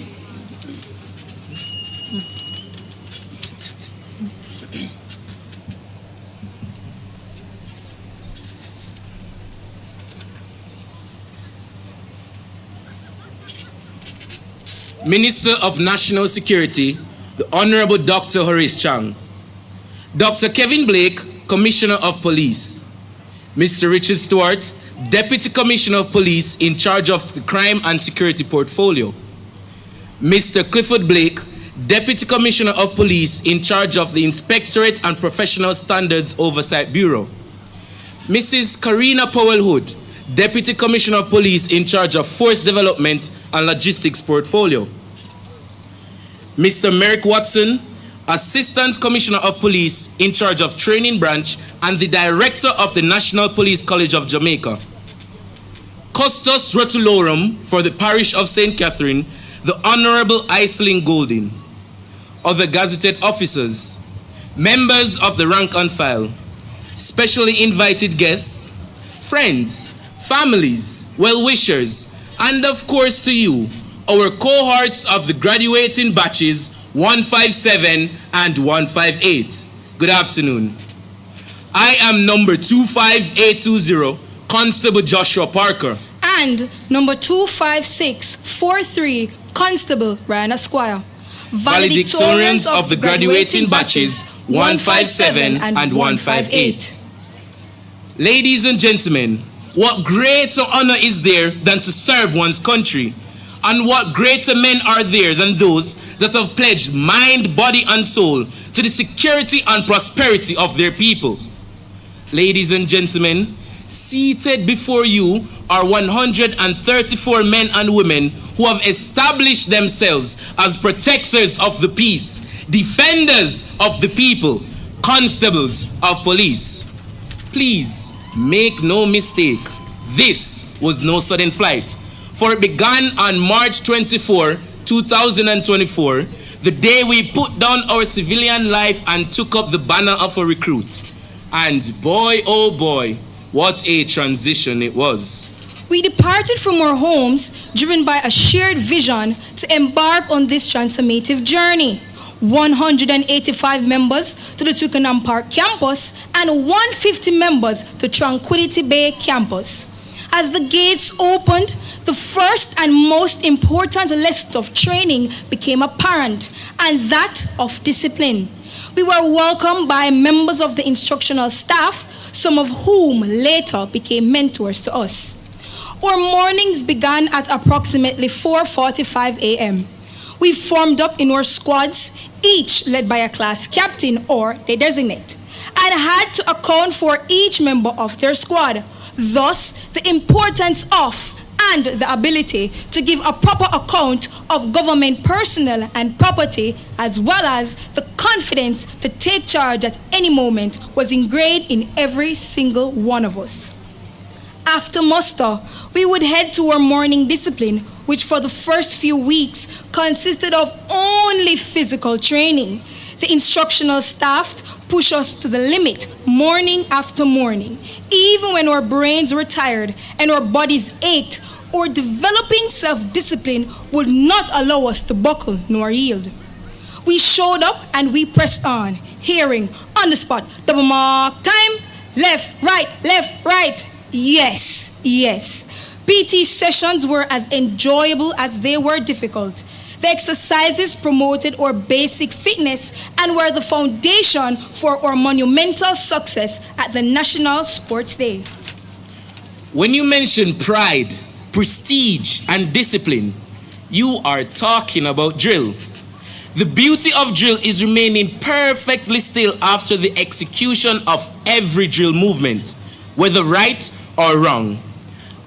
Minister of National Security, the Honorable Dr. Horace Chang. Dr. Kevin Blake, Commissioner of Police. Mr. Richard Stewart, Deputy Commissioner of Police in charge of the Crime and Security Portfolio. Mr. Clifford Blake, Deputy Commissioner of Police in charge of the Inspectorate and Professional Standards Oversight Bureau. Mrs. Karina Powell-Hood, Deputy Commissioner of Police in charge of Force Development and Logistics Portfolio. Mr. Merrick Watson, Assistant Commissioner of Police in charge of Training Branch and the Director of the National Police College of Jamaica. Custos Rotulorum for the Parish of St. Catherine, the Honorable Iselin Golding. Other gazetted officers, members of the rank and file, specially invited guests, friends, families, well-wishers, and of course to you, our cohorts of the graduating batches 157 and 158. Good afternoon. I am number 25820, Constable Joshua Parker. And number 25643, Constable Ryan Esquire. Valedictorians of the graduating batches 157 and 158. Ladies and gentlemen, what greater honor is there than to serve one's country? And what greater men are there than those that have pledged mind, body, and soul to the security and prosperity of their people? Ladies and gentlemen, seated before you are 134 men and women who have established themselves as protectors of the peace, defenders of the people, constables of police. Please make no mistake, this was no sudden flight, for it began on March 24, 2024, the day we put down our civilian life and took up the banner of a recruit. And boy, oh boy, what a transition it was. We departed from our homes driven by a shared vision to embark on this transformative journey. 185 members to the Twickenham Park campus and 150 members to Tranquility Bay campus. As the gates opened, the first and most important lesson of training became apparent, and that of discipline. We were welcomed by members of the instructional staff, some of whom later became mentors to us. Our mornings began at approximately 4:45 a.m. We formed up in our squads, each led by a class captain or their designate, and had to account for each member of their squad. Thus, the importance of and the ability to give a proper account of government personnel and property, as well as the confidence to take charge at any moment, was ingrained in every single one of us. After muster, we would head to our morning discipline, which for the first few weeks consisted of only physical training. The instructional staff pushed us to the limit morning after morning. Even when our brains were tired and our bodies ached, our developing self-discipline would not allow us to buckle nor yield. We showed up and we pressed on, hearing on the spot, double mark time, left, right. Yes. PT sessions were as enjoyable as they were difficult. The exercises promoted our basic fitness and were the foundation for our monumental success at the National Sports Day. When you mention pride, prestige, and discipline, you are talking about drill. The beauty of drill is remaining perfectly still after the execution of every drill movement, whether right or wrong.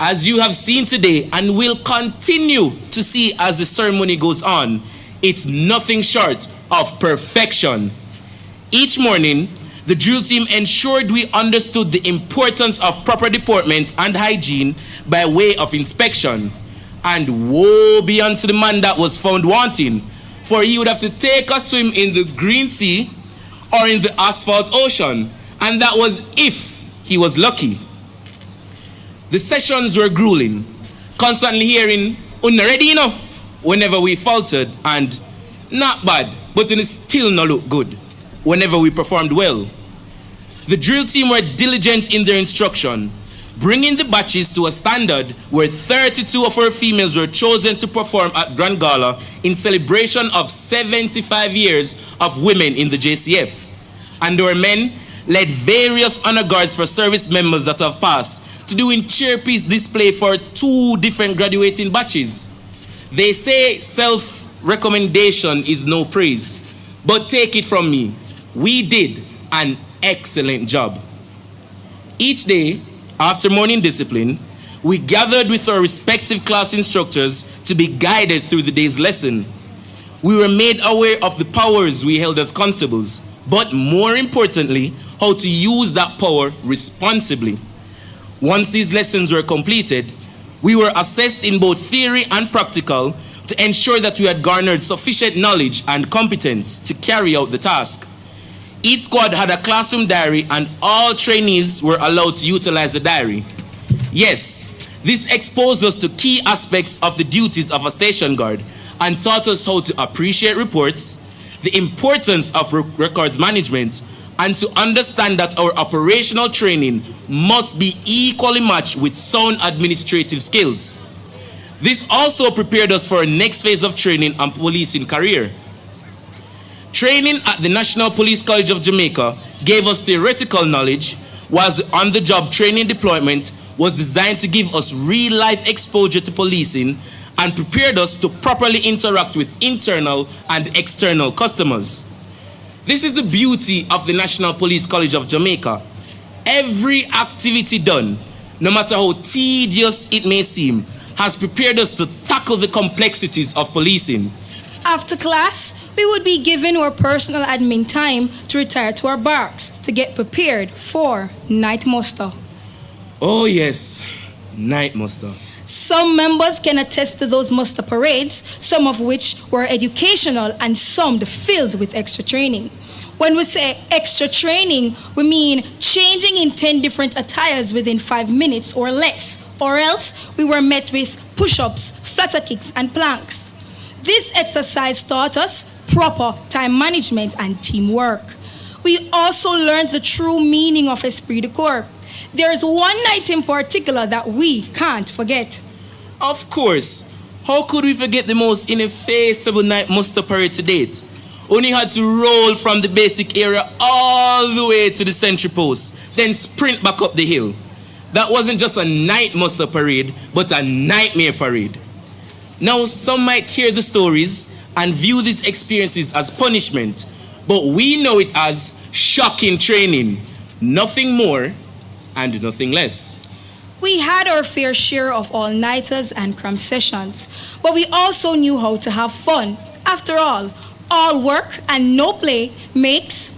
As you have seen today and will continue to see as the ceremony goes on, it's nothing short of perfection. Each morning, the drill team ensured we understood the importance of proper deportment and hygiene by way of inspection. And woe be unto the man that was found wanting, for he would have to take a swim in the green sea or in the asphalt ocean, and that was if he was lucky. The sessions were grueling, constantly hearing, "Unna ready, you know," whenever we faltered, and "not bad, but it still not look good," whenever we performed well. The drill team were diligent in their instruction, bringing the batches to a standard where 32 of our females were chosen to perform at Grand Gala in celebration of 75 years of women in the JCF. And our men led various honor guards for service members that have passed to do in chairpiece display for 2 different graduating batches. They say self-recommendation is no praise, but take it from me, we did an excellent job. Each day, after morning discipline, we gathered with our respective class instructors to be guided through the day's lesson. We were made aware of the powers we held as constables, but more importantly, how to use that power responsibly. Once these lessons were completed, we were assessed in both theory and practical to ensure that we had garnered sufficient knowledge and competence to carry out the task. Each squad had a classroom diary and all trainees were allowed to utilize the diary. Yes, This exposed us to key aspects of the duties of a station guard and taught us how to appreciate reports, the importance of records management, and to understand that our operational training must be equally matched with sound administrative skills. This also prepared us for our next phase of training and policing career. Training at the National Police College of Jamaica gave us theoretical knowledge, whilst the on-the-job training deployment was designed to give us real-life exposure to policing and prepared us to properly interact with internal and external customers. This is the beauty of the National Police College of Jamaica. Every activity done, no matter how tedious it may seem, has prepared us to tackle the complexities of policing. After class, we would be given our personal admin time to retire to our barracks to get prepared for night muster. Oh yes, night muster. Some members can attest to those muster parades, some of which were educational and some filled with extra training. When we say extra training, we mean changing in 10 different attires within 5 minutes or less, or else we were met with push-ups, flutter kicks, and planks. This exercise taught us proper time management and teamwork. We also learned the true meaning of esprit de corps. There is one night in particular that we can't forget. Of course, how could we forget the most ineffaceable night muster parade to date? Only had to roll from the basic area all the way to the sentry post, then sprint back up the hill. That wasn't just a night muster parade, but a nightmare parade. Now, some might hear the stories and view these experiences as punishment, but we know it as shocking training. Nothing more and nothing less. We had our fair share of all-nighters and cram sessions, but we also knew how to have fun. After all work and no play makes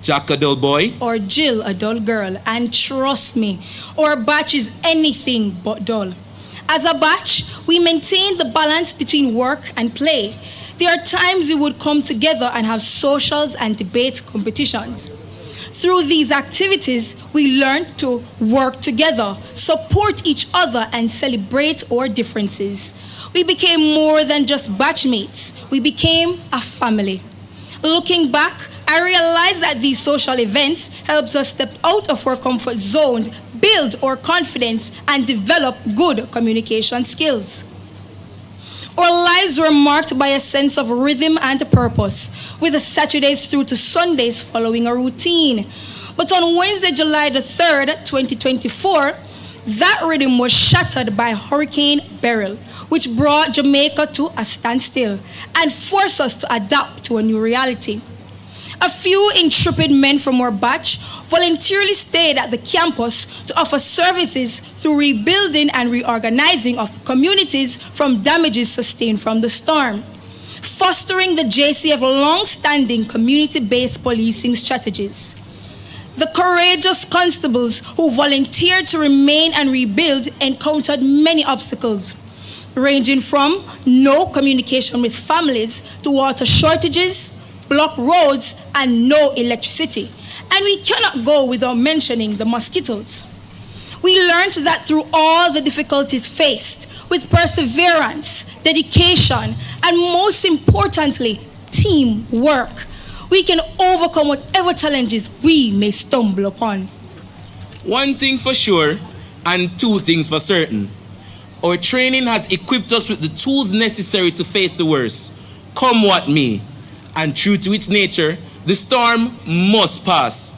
Jack a dull boy or Jill a dull girl, and trust me, our batch is anything but dull. As a batch, we maintain the balance between work and play. There are times we would come together and have socials and debate competitions. Through these activities, we learned to work together, support each other, and celebrate our differences. We became more than just batchmates. We became a family. Looking back, I realized that these social events helped us step out of our comfort zone, build our confidence, and develop good communication skills. Our lives were marked by a sense of rhythm and purpose, with the Saturdays through to Sundays following a routine. But on Wednesday, July the 3rd, 2024, that rhythm was shattered by Hurricane Beryl, which brought Jamaica to a standstill and forced us to adapt to a new reality. A few intrepid men from our batch voluntarily stayed at the campus to offer services through rebuilding and reorganizing of the communities from damages sustained from the storm, fostering the JCF long-standing community-based policing strategies. The courageous constables who volunteered to remain and rebuild encountered many obstacles, ranging from no communication with families to water shortages, blocked roads, and no electricity. And we cannot go without mentioning the mosquitoes. We learned that through all the difficulties faced, with perseverance, dedication, and most importantly, teamwork, we can overcome whatever challenges we may stumble upon. One thing for sure, and two things for certain. Our training has equipped us with the tools necessary to face the worst, come what may. And true to its nature, the storm must pass.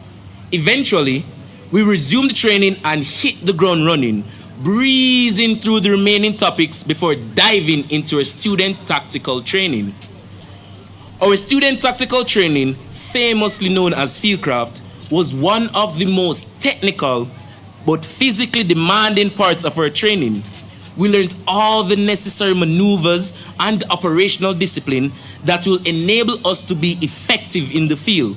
Eventually, we resumed training and hit the ground running, breezing through the remaining topics before diving into our student tactical training. Our student tactical training, famously known as Fieldcraft, was one of the most technical but physically demanding parts of our training. We learned all the necessary maneuvers and operational discipline that will enable us to be effective in the field.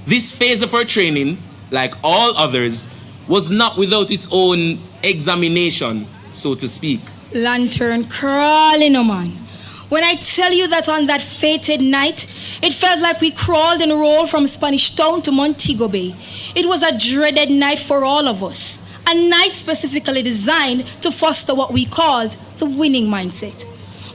This phase of our training, like all others, was not without its own examination, so to speak. Lantern crawling, oh man. When I tell you that on that fated night, it felt like we crawled and rolled from Spanish Town to Montego Bay. It was a dreaded night for all of us. A a night specifically designed to foster what we called the winning mindset.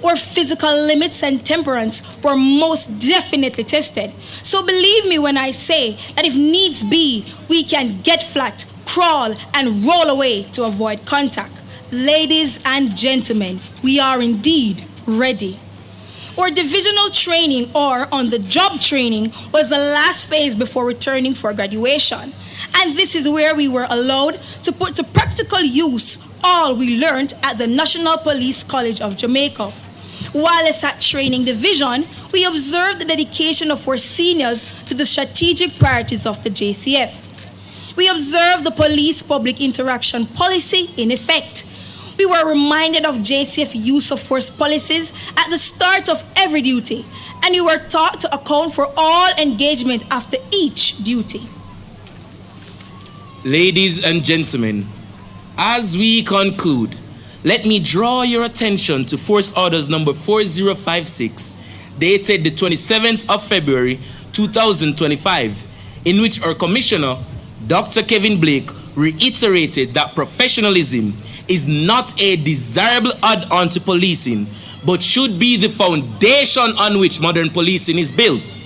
Our physical limits and temperance were most definitely tested. So believe me when I say that if needs be, we can get flat, crawl, and roll away to avoid contact. Ladies and gentlemen, we are indeed ready. Our divisional training, or on-the-job training, was the last phase before returning for graduation. And this is where we were allowed to put to practical use all we learned at the National Police College of Jamaica. While at training division, we observed the dedication of our seniors to the strategic priorities of the JCF. We observed the police public interaction policy in effect. We were reminded of JCF use of force policies at the start of every duty, and we were taught to account for all engagement after each duty. Ladies and gentlemen, as we conclude, let me draw your attention to Force Orders number 4056, dated the 27th of February 2025, in which our Commissioner, Dr. Kevin Blake, reiterated that professionalism is not a desirable add-on to policing, but should be the foundation on which modern policing is built.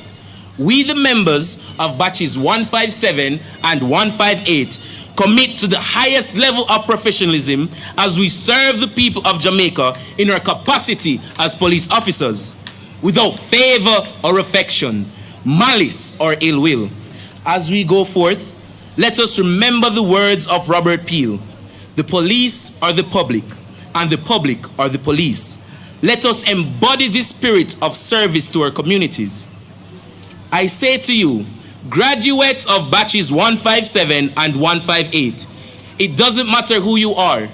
We, the members of batches 157 and 158, commit to the highest level of professionalism as we serve the people of Jamaica in our capacity as police officers, without favor or affection, malice or ill will. As we go forth, let us remember the words of Robert Peel: the police are the public, and the public are the police. Let us embody this spirit of service to our communities. I say to you, graduates of batches 157 and 158, it doesn't matter who you are.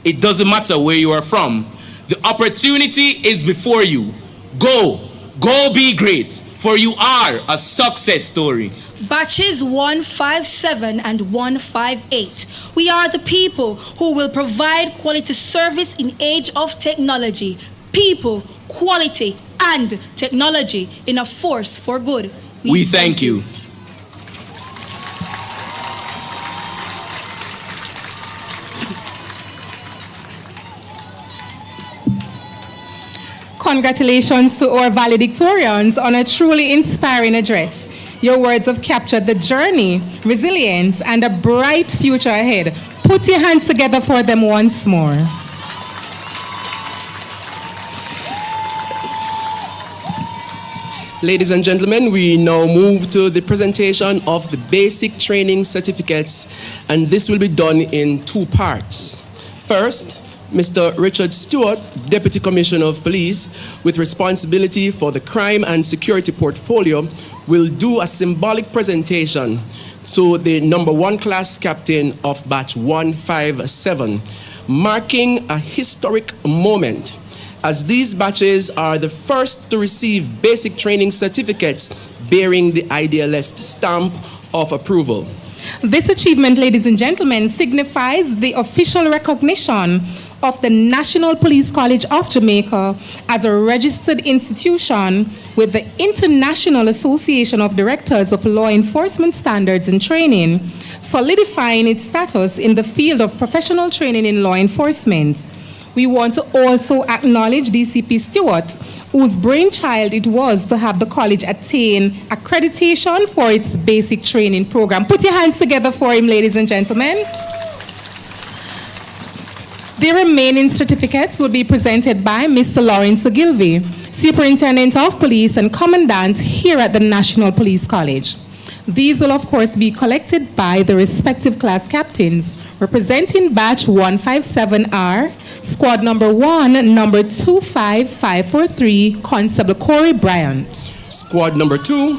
It doesn't matter where you are from. The opportunity is before you. Go be great, for you are a success story. Batches 157 and 158. We are the people who will provide quality service in age of technology. People, quality, and technology in a force for good. We thank you. Congratulations to our valedictorians on a truly inspiring address. Your words have captured the journey, resilience, and a bright future ahead. Put your hands together for them once more. Ladies and gentlemen, we now move to the presentation of the basic training certificates, and this will be done in two parts. First, Mr. Richard Stewart, Deputy Commissioner of Police, with responsibility for the crime and security portfolio, will do a symbolic presentation to the number 1 class captain of batch 157, marking a historic moment, as these batches are the first to receive basic training certificates bearing the idealist stamp of approval. This achievement, ladies and gentlemen, signifies the official recognition of the National Police College of Jamaica as a registered institution with the International Association of Directors of Law Enforcement Standards and Training, solidifying its status in the field of professional training in law enforcement. We want to also acknowledge DCP Stewart, whose brainchild it was to have the college attain accreditation for its basic training program. Put your hands together for him, ladies and gentlemen. The remaining certificates will be presented by Mr. Lawrence Ogilvie, Superintendent of Police and Commandant here at the National Police College. These will, of course, be collected by the respective class captains, representing batch 157R, squad number 1, number 25543, Constable Corey Bryant. Squad number 2,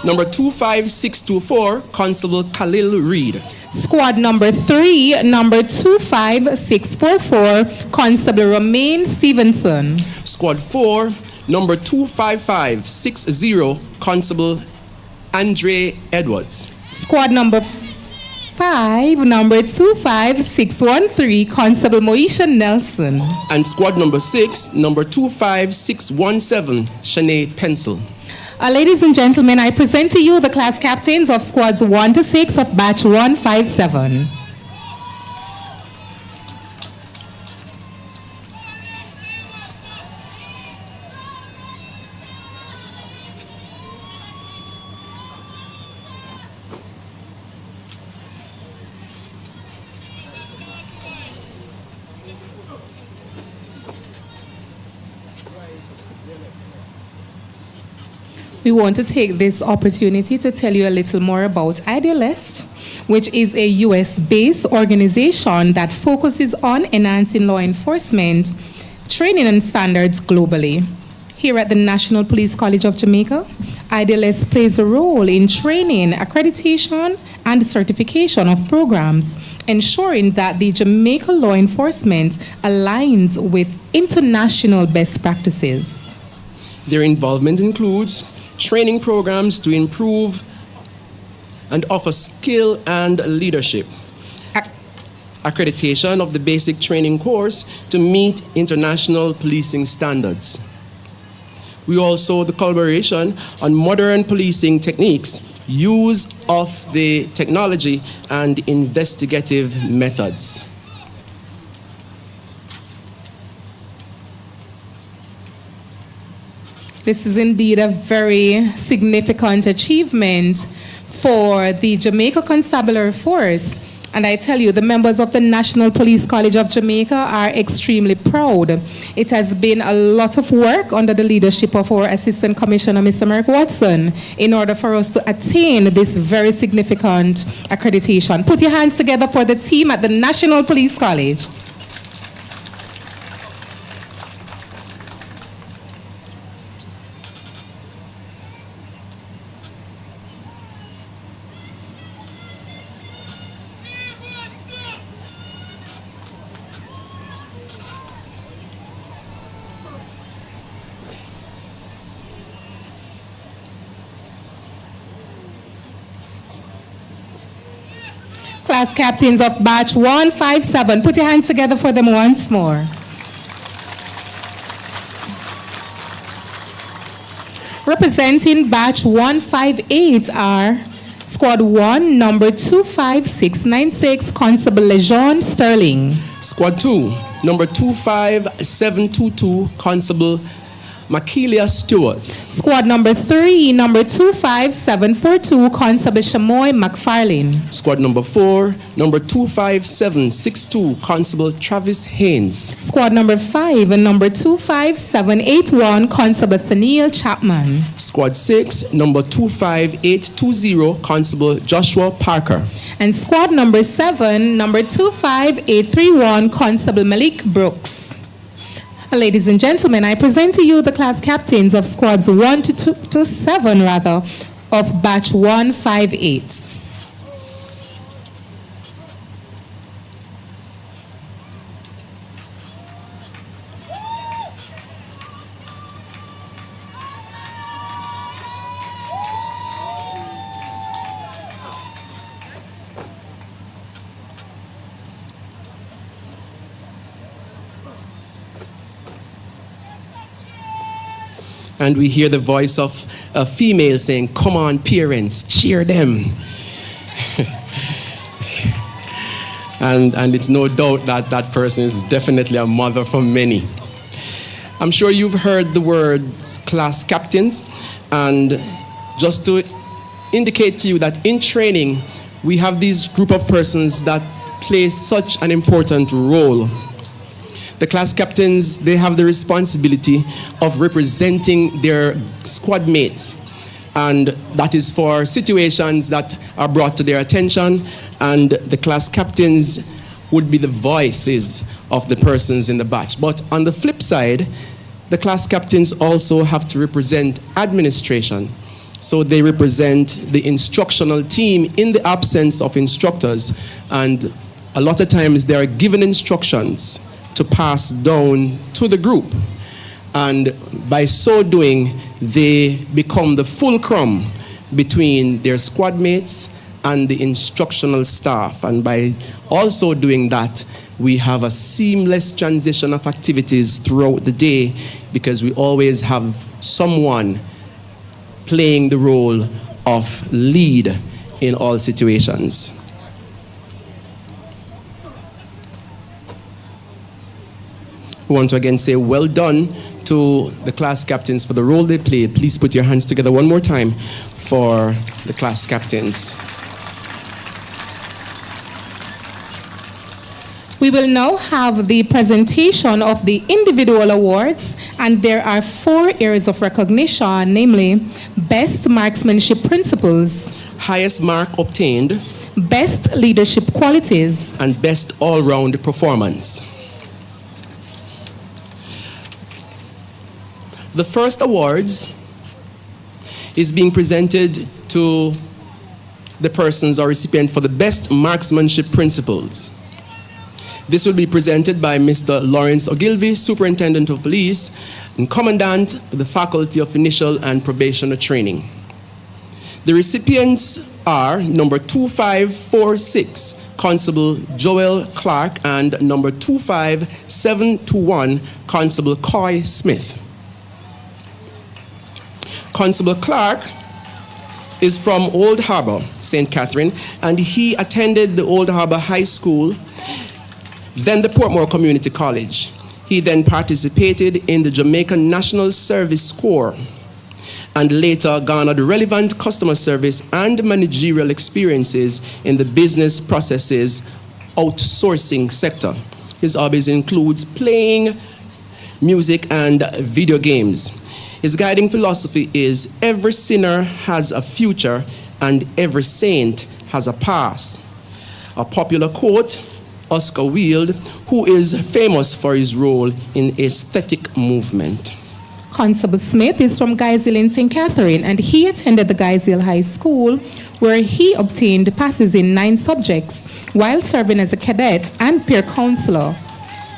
number 25624, Constable Khalil Reed. Squad number 3, number 25644, Constable Romaine Stevenson. Squad 4, number 25560, Constable Andre Edwards. Squad number 5, number 25613, Constable Moesha Nelson. And squad number 6, number 25617, Shanae Pencil. Ladies and gentlemen, I present to you the class captains of squads 1 to 6 of batch 157. We want to take this opportunity to tell you a little more about Idealist, which is a US-based organization that focuses on enhancing law enforcement, training and standards globally. Here at the National Police College of Jamaica, Idealist plays a role in training, accreditation, and certification of programs, ensuring that the Jamaica law enforcement aligns with international best practices. Their involvement includes training programs to improve and offer skill and leadership, accreditation of the basic training course to meet international policing standards. We also the collaboration on modern policing techniques, use of the technology and investigative methods. This is indeed a very significant achievement for the Jamaica Constabulary Force. And I tell you, the members of the National Police College of Jamaica are extremely proud. It has been a lot of work under the leadership of our Assistant Commissioner, Mr. Merrick Watson, in order for us to attain this very significant accreditation. Put your hands together for the team at the National Police College. Class captains of batch 157, put your hands together for them once more. Representing batch 158 are Squad 1, number 25696, Constable Lejeune Sterling. Squad 2, number 25722, Constable Makilia Stewart. Squad number 3, number 25742, Constable Shamoy McFarlane. Squad number 4, number 25762, Constable Travis Haynes. Squad number 5 and number 25781, Constable Thaniel Chapman. Squad 6, number 25820, Constable Joshua Parker. And squad number 7, number 25831, Constable Malik Brooks. Ladies and gentlemen, I present to you the class captains of squads 1 to 7 of batch 158. And we hear the voice of a female saying, "Come on, parents, cheer them." and it's no doubt that that person is definitely a mother for many. I'm sure you've heard the words class captains, and just to indicate to you that in training, we have these group of persons that play such an important role. The class captains, they have the responsibility of representing their squad mates, and that is for situations that are brought to their attention, and the class captains would be the voices of the persons in the batch. But on the flip side, the class captains also have to represent administration. So they represent the instructional team in the absence of instructors, and a lot of times they are given instructions to pass down to the group. And by so doing, they become the fulcrum between their squad mates and the instructional staff. And by also doing that, we have a seamless transition of activities throughout the day, because we always have someone playing the role of lead in all situations. We want to again say well done to the class captains for the role they played. Please put your hands together one more time for the class captains. We will now have the presentation of the individual awards, and there are 4 areas of recognition, namely Best Marksmanship Principles, Highest mark obtained, Best Leadership Qualities, and Best all-round performance. The first awards is being presented to the persons or recipient for the Best Marksmanship Principles. This will be presented by Mr. Lawrence Ogilvie, Superintendent of Police and Commandant of the Faculty of Initial and Probationary Training. The recipients are number 2546, Constable Joel Clark, and number 25721, Constable Coy Smith. Constable Clark is from Old Harbor, St. Catherine, and he attended the Old Harbor High School, then the Portmore Community College. He then participated in the Jamaican National Service Corps and later garnered relevant customer service and managerial experiences in the business processes outsourcing sector. His hobbies includes playing music and video games. His guiding philosophy is every sinner has a future and every saint has a past. A popular quote, Oscar Wilde, who is famous for his role in aesthetic movement. Constable Smith is from Guysill in St. Catherine, and he attended the Guysill High School, where he obtained passes in 9 subjects while serving as a cadet and peer counselor.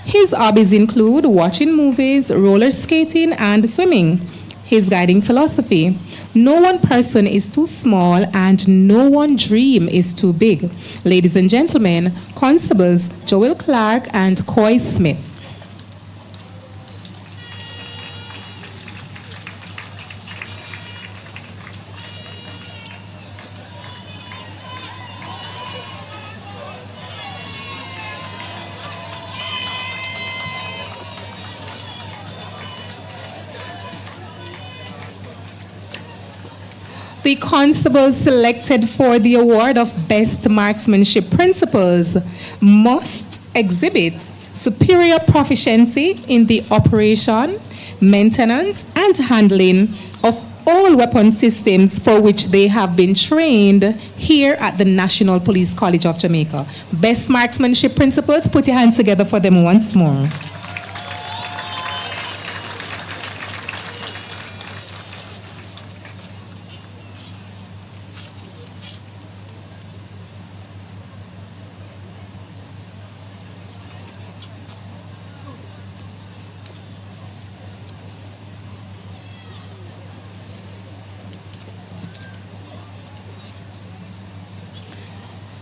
His hobbies include watching movies, roller skating, and swimming. His guiding philosophy: no one person is too small and no one dream is too big. Ladies and gentlemen, Constables Joel Clark and Coy Smith. The constables selected for the award of Best Marksmanship Principles must exhibit superior proficiency in the operation, maintenance, and handling of all weapon systems for which they have been trained here at the National Police College of Jamaica. Best Marksmanship Principles, put your hands together for them once more.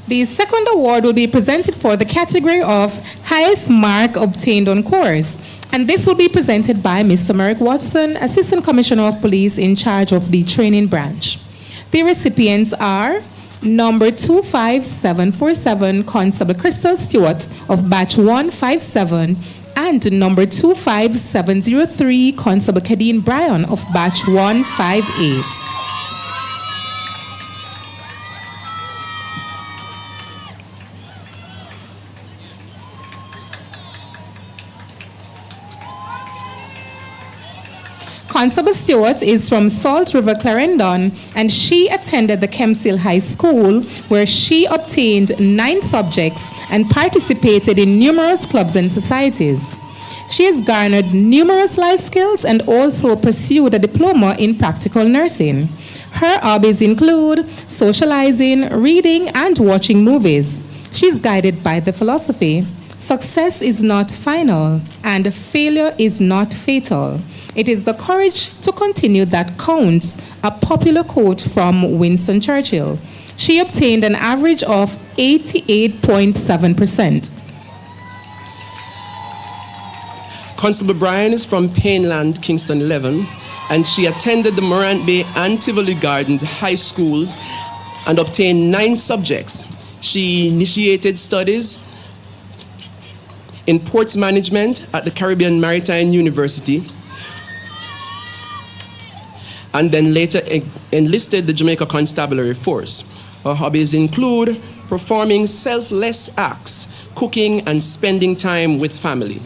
The second award will be presented for the category of highest mark obtained on course, and this will be presented by Mr. Merrick Watson, Assistant Commissioner of Police in charge of the training branch. The recipients are number 25747, Constable Crystal Stewart of Batch 157, and number 25703, Constable Kadeen Bryan of Batch 158. Constable Stewart is from Salt River, Clarendon, and she attended the Kemsill High School, where she obtained 9 subjects and participated in numerous clubs and societies. She has garnered numerous life skills and also pursued a diploma in practical nursing. Her hobbies include socializing, reading, and watching movies. She's guided by the philosophy: success is not final, and failure is not fatal. It is the courage to continue that counts, a popular quote from Winston Churchill. She obtained an average of 88.7%. Constable Bryan is from Painland, Kingston 11, and she attended the Morant Bay and Tivoli Gardens high schools and obtained 9 subjects. She initiated studies in ports management at the Caribbean Maritime University, and then later enlisted the Jamaica Constabulary Force. Her hobbies include performing selfless acts, cooking, and spending time with family.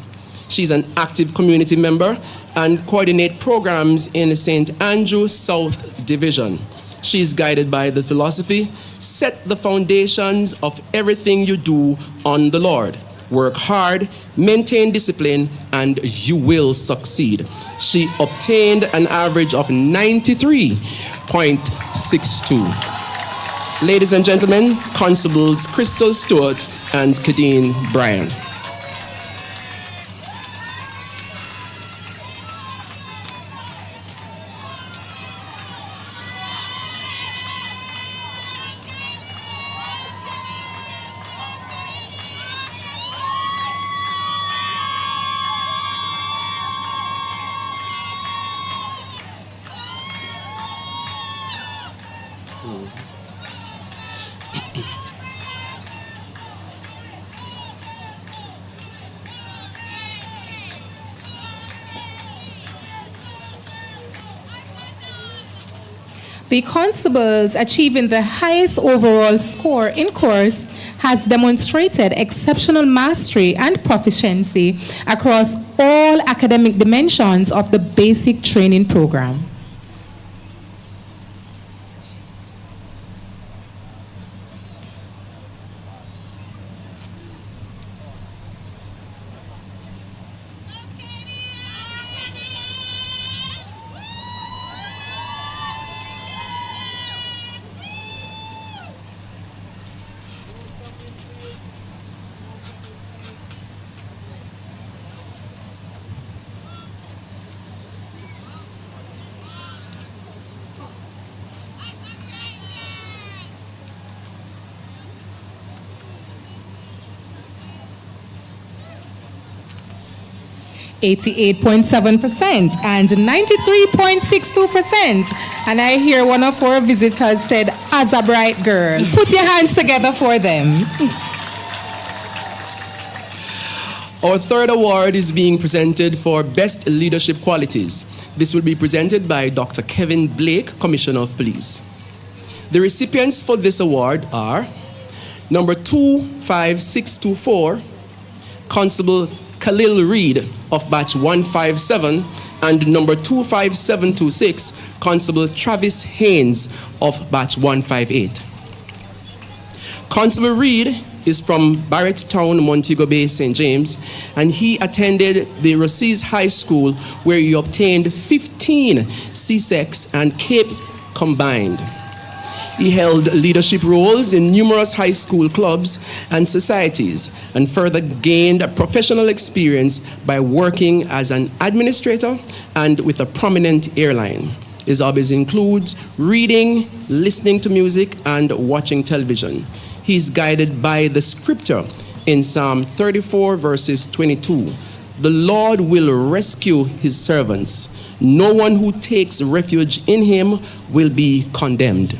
She's an active community member and coordinates programs in the St. Andrew South Division. She's guided by the philosophy, set the foundations of everything you do on the Lord. Work hard, maintain discipline, and you will succeed. She obtained an average of 93.62. Ladies and gentlemen, Constables Crystal Stewart and Kadeen Bryan. The constables achieving the highest overall score in course has demonstrated exceptional mastery and proficiency across all academic dimensions of the basic training program. %88.7% and 93.62%. And I hear one of our visitors said, as a bright girl. Put your hands together for them. Our third award is being presented for Best Leadership Qualities. This will be presented by Dr. Kevin Blake, Commissioner of Police. The recipients for this award are number 25624, Constable Khalil Reed of batch 157, and number 25726, Constable Travis Haynes of batch 158. Constable Reed is from Barrettstown, Montego Bay, St. James, and he attended the Rosses High School where he obtained 15 CSECs and CAPES combined. He held leadership roles in numerous high school clubs and societies, and further gained professional experience by working as an administrator and with a prominent airline. His hobbies include reading, listening to music, and watching television. He's guided by the scripture in Psalm 34, verses 22. The Lord will rescue his servants. No one who takes refuge in him will be condemned.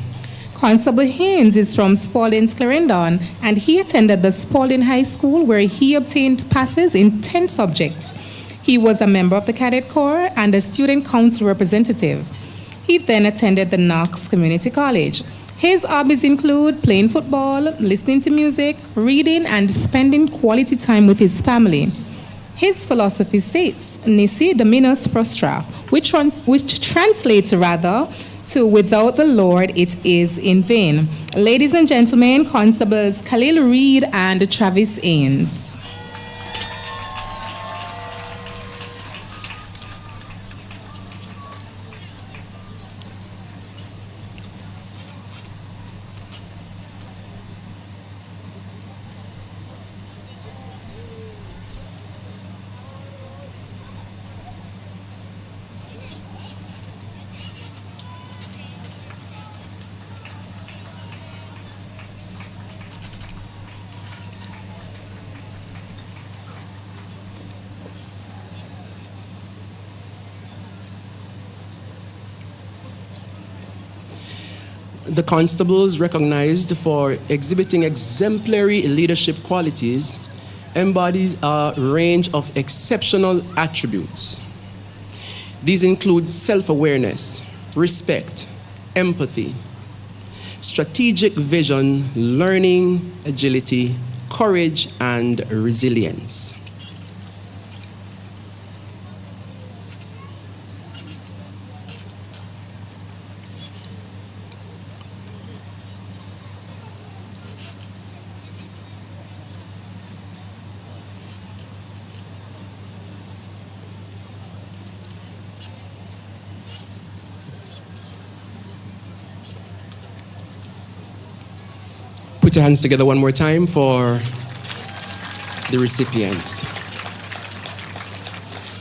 Constable Haynes is from Spalding, Clarendon, and he attended the Spalding High School where he obtained passes in 10 subjects. He was a member of the Cadet Corps and a student council representative. He then attended the Knox Community College. His hobbies include playing football, listening to music, reading, and spending quality time with his family. His philosophy states, Nisi Dominus Frustra, which translates rather to without the Lord it is in vain. Ladies and gentlemen, Constables Khalil Reed and Travis Haynes. The constables recognized for exhibiting exemplary leadership qualities embody a range of exceptional attributes. These include self-awareness, respect, empathy, strategic vision, learning, agility, courage, and resilience. Put your hands together one more time for the recipients.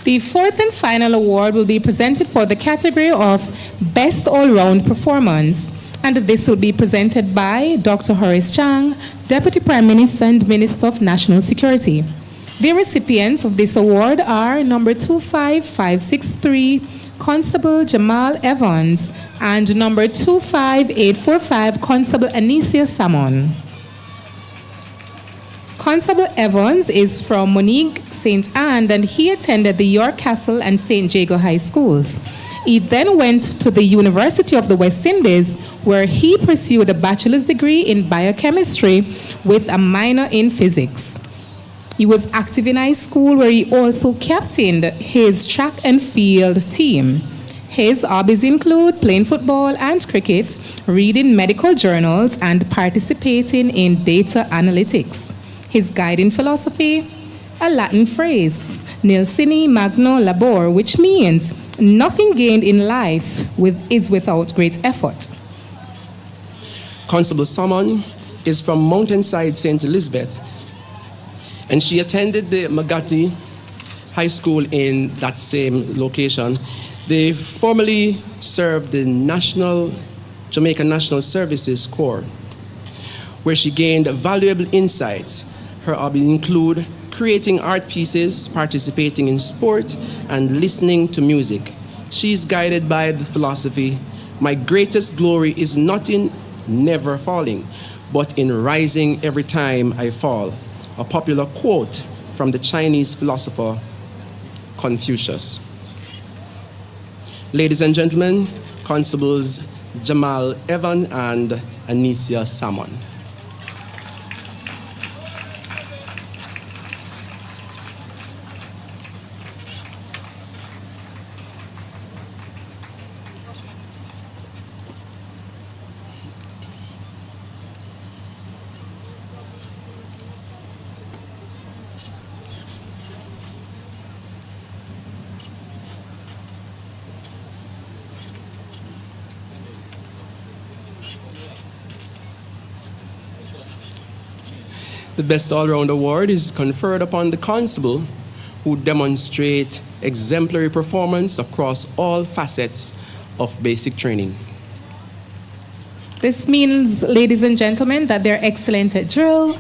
The fourth and final award will be presented for the category of Best All-Round Performance, and this will be presented by Dr. Horace Chang, Deputy Prime Minister and Minister of National Security. The recipients of this award are number 25563, Constable Jamal Evans, and number 25845, Constable Anicia Salmon. Constable Evans is from Monique St. Anne, and he attended the York Castle and St. Jago High Schools. He then went to the University of the West Indies, where he pursued a bachelor's degree in biochemistry with a minor in physics. He was active in high school, where he also captained his track and field team. His hobbies include playing football and cricket, reading medical journals, and participating in data analytics. His guiding philosophy, a Latin phrase, nil sine magno labor, which means nothing gained in life is without great effort. Constable Salmon is from Mountainside St. Elizabeth, and she attended the Magati High School in that same location. They formerly served the Jamaica National Services Corps, where she gained valuable insights. Her hobbies include creating art pieces, participating in sport, and listening to music. She is guided by the philosophy, my greatest glory is not in never falling, but in rising every time I fall. A popular quote from the Chinese philosopher Confucius. Ladies and gentlemen, Constables Jamal Evan and Anicia Salmon. The Best All-Round Award is conferred upon the constable who demonstrate exemplary performance across all facets of basic training. This means, ladies and gentlemen, that they're excellent at drill,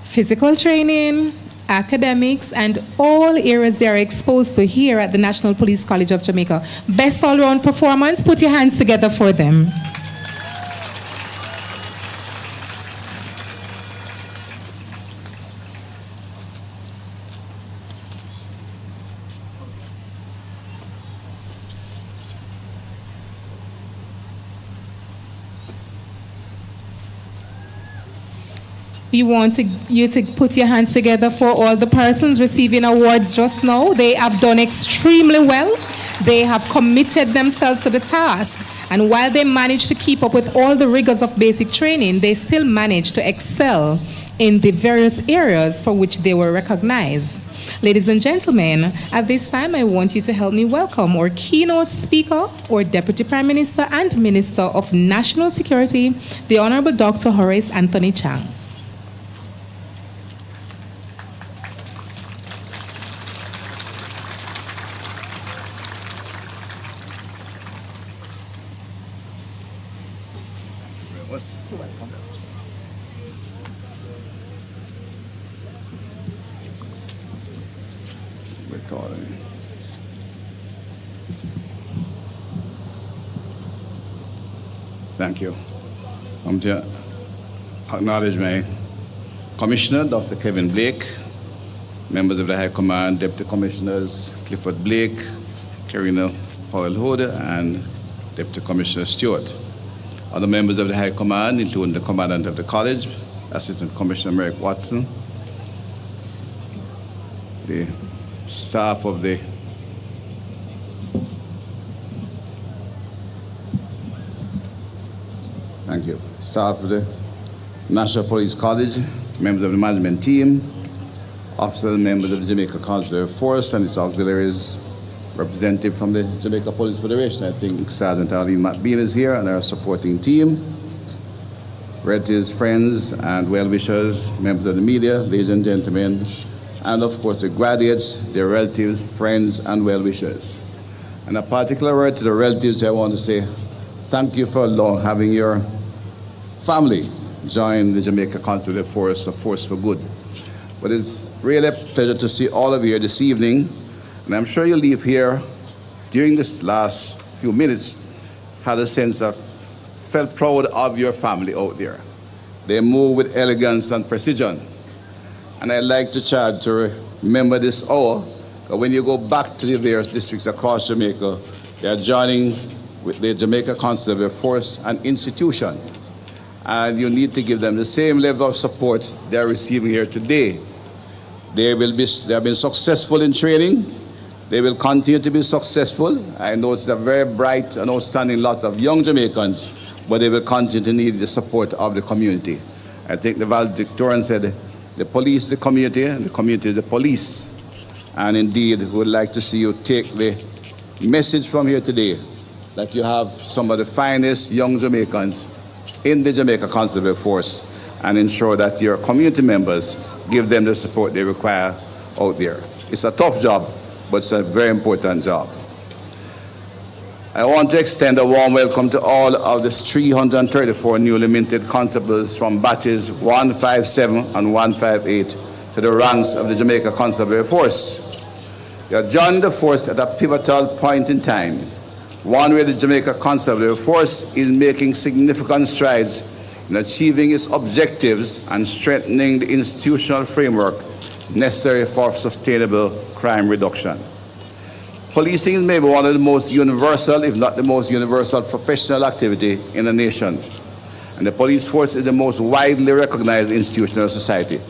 physical training, academics, and all areas they are exposed to here at the National Police College of Jamaica. Best all-round performance, put your hands together for them. We want you to put your hands together for all the persons receiving awards just now. They have done extremely well. They have committed themselves to the task. And while they managed to keep up with all the rigors of basic training, they still managed to excel in the various areas for which they were recognized. Ladies and gentlemen, at this time, I want you to help me welcome our keynote speaker, our Deputy Prime Minister and Minister of National Security, the Honorable Dr. Horace Anthony Chang. Thank you. I'm to acknowledge my Commissioner, Dr. Kevin Blake, members of the High Command, Deputy Commissioners Clifford Blake, Karina Powell-Hoder, and Deputy Commissioner Stewart. other members of the High Command, including the Commandant of the College, Assistant Commissioner Merrick Watson, the staff of the staff of the National Police College, members of the management team, officers and members of the Jamaica Consular Force and its auxiliaries, representative from the Jamaica Police Federation. I think Sergeant Arlene McBean is here and our supporting team, relatives, friends, and well-wishers, members of the media, ladies and gentlemen, and of course the graduates, their relatives, friends, and well-wishers. And a particular word to the relatives, I want to say thank you for having your family join the Jamaica Consular Force, a force for good. But it's really a pleasure to see all of you this evening, and I'm sure you'll leave here during this last few minutes had a sense of, felt proud of your family out there. They move with elegance and precision. And I'd like to charge to remember this hour, that when you go back to the various districts across Jamaica, they are joining with the Jamaica Consular Force and institution. And you need to give them the same level of support they are receiving here today. They have been successful in training. They will continue to be successful. I know it's a very bright and outstanding lot of young Jamaicans, but they will continue to need the support of the community. I think the Valedictorian said, the police is the community, and the community is the police. And indeed, we would like to see you take the message from here today, that you have some of the finest young Jamaicans in the Jamaica Consular Force, and ensure that your community members give them the support they require out there. It's a tough job, but it's a very important job. I want to extend a warm welcome to all of the 334 newly minted constables from batches 157 and 158 to the ranks of the Jamaica Consular Force. You have joined the force at a pivotal point in time, one where the Jamaica Consular Force is making significant strides in achieving its objectives and strengthening the institutional framework necessary for sustainable crime reduction. Policing is maybe one of the most universal, if not the most universal, professional activity in the nation. And the police force is the most widely recognized institution of society.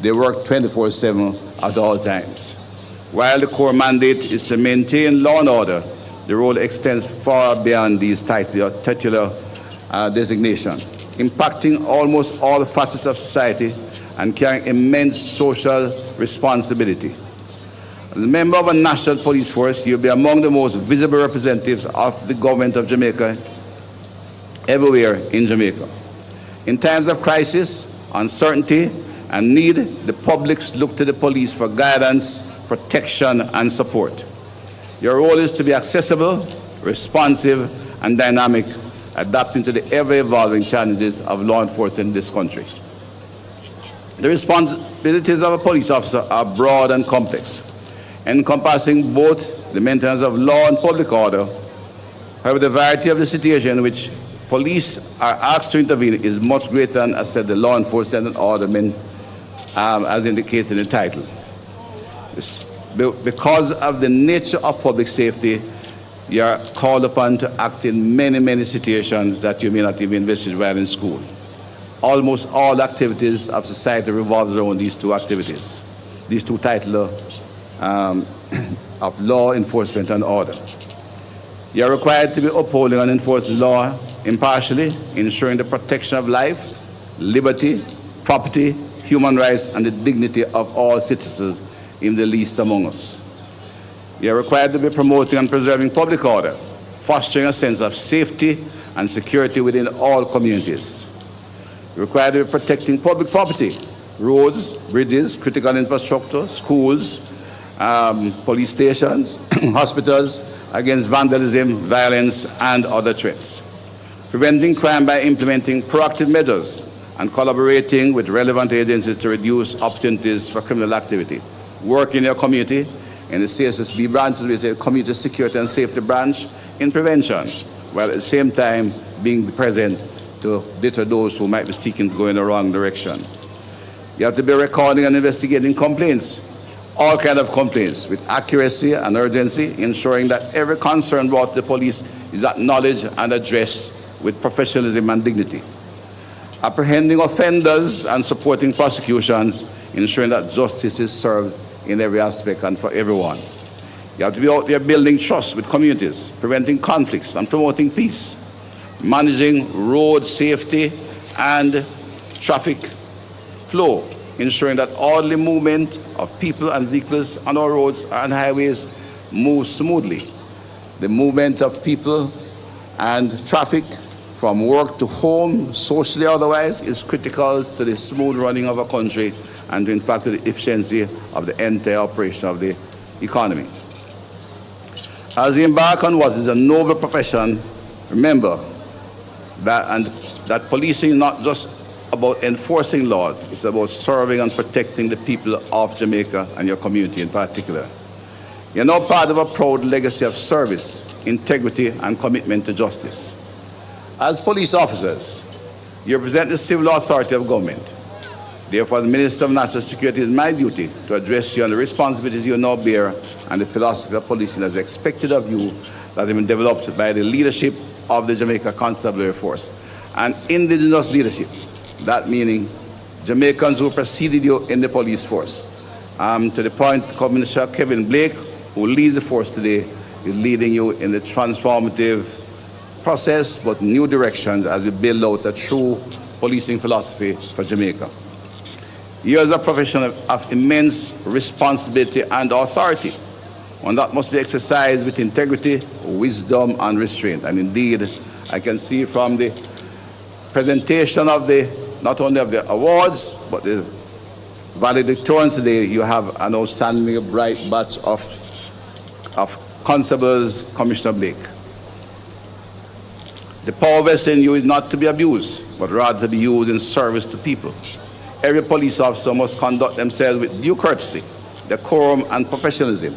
They work 24/7 at all times. While the core mandate is to maintain law and order, the role extends far beyond these titular designation, impacting almost all facets of society and carrying immense social responsibility. As a member of a national police force, you'll be among the most visible representatives of the government of Jamaica everywhere in Jamaica. In times of crisis, uncertainty, and need, the public look to the police for guidance, protection, and support. Your role is to be accessible, responsive, and dynamic, adapting to the ever-evolving challenges of law enforcement in this country. The responsibilities of a police officer are broad and complex, encompassing both the maintenance of law and public order. However, the variety of the situation in which police are asked to intervene is much greater than, as said, the law enforcement and ordermen, as indicated in the title. Because of the nature of public safety, you are called upon to act in many, many situations that you may not even envisage while in school. Almost all activities of society revolves around these two activities, these two titles of law enforcement and order. You are required to be upholding and enforcing law impartially, ensuring the protection of life, liberty, property, human rights, and the dignity of all citizens, even the least among us. You are required to be promoting and preserving public order, fostering a sense of safety and security within all communities. You are required to be protecting public property, roads, bridges, critical infrastructure, schools, police stations, hospitals, against vandalism, violence, and other threats. Preventing crime by implementing proactive measures and collaborating with relevant agencies to reduce opportunities for criminal activity. Work in your community, in the CSSB branches, with the Community Security and Safety Branch, in prevention, while at the same time being present to deter those who might be seeking to go in the wrong direction. You have to be recording and investigating complaints, all kinds of complaints, with accuracy and urgency, ensuring that every concern brought to the police is acknowledged and addressed with professionalism and dignity, apprehending offenders and supporting prosecutions, ensuring that justice is served in every aspect and for everyone. You have to be out there building trust with communities, preventing conflicts and promoting peace, managing road safety and traffic flow, ensuring that orderly movement of people and vehicles on our roads and highways moves smoothly. The movement of people and traffic from work to home, socially or otherwise, is critical to the smooth running of a country and in fact to the efficiency of the entire operation of the economy. As you embark on what is a noble profession, remember that policing is not just about enforcing laws, it's about serving and protecting the people of Jamaica and your community in particular. You're now part of a proud legacy of service, integrity, and commitment to justice. As police officers, you represent the civil authority of government. Therefore, as Minister of National Security, it is my duty to address you on the responsibilities you now bear and the philosophy of policing as expected of you that has been developed by the leadership of the Jamaica Constabulary Force and indigenous leadership, that meaning Jamaicans who preceded you in the police force. To the point, Commissioner Kevin Blake, who leads the force today, is leading you in the transformative process, but new directions as we build out a true policing philosophy for Jamaica. You as a professional of immense responsibility and authority, one that must be exercised with integrity, wisdom, and restraint. And indeed, I can see from the presentation of not only of the awards, but the valedictorians today, you have an outstanding bright batch of constables, Commissioner Blake. The power vested in you is not to be abused, but rather to be used in service to people. Every police officer must conduct themselves with due courtesy, decorum, and professionalism,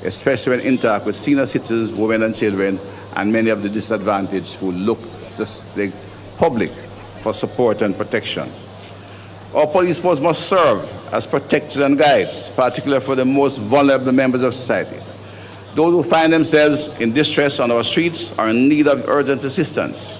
especially when interact with senior citizens, women and children, and many of the disadvantaged who look to the public for support and protection. Our police force must serve as protectors and guides, particularly for the most vulnerable members of society. Those who find themselves in distress on our streets are in need of urgent assistance.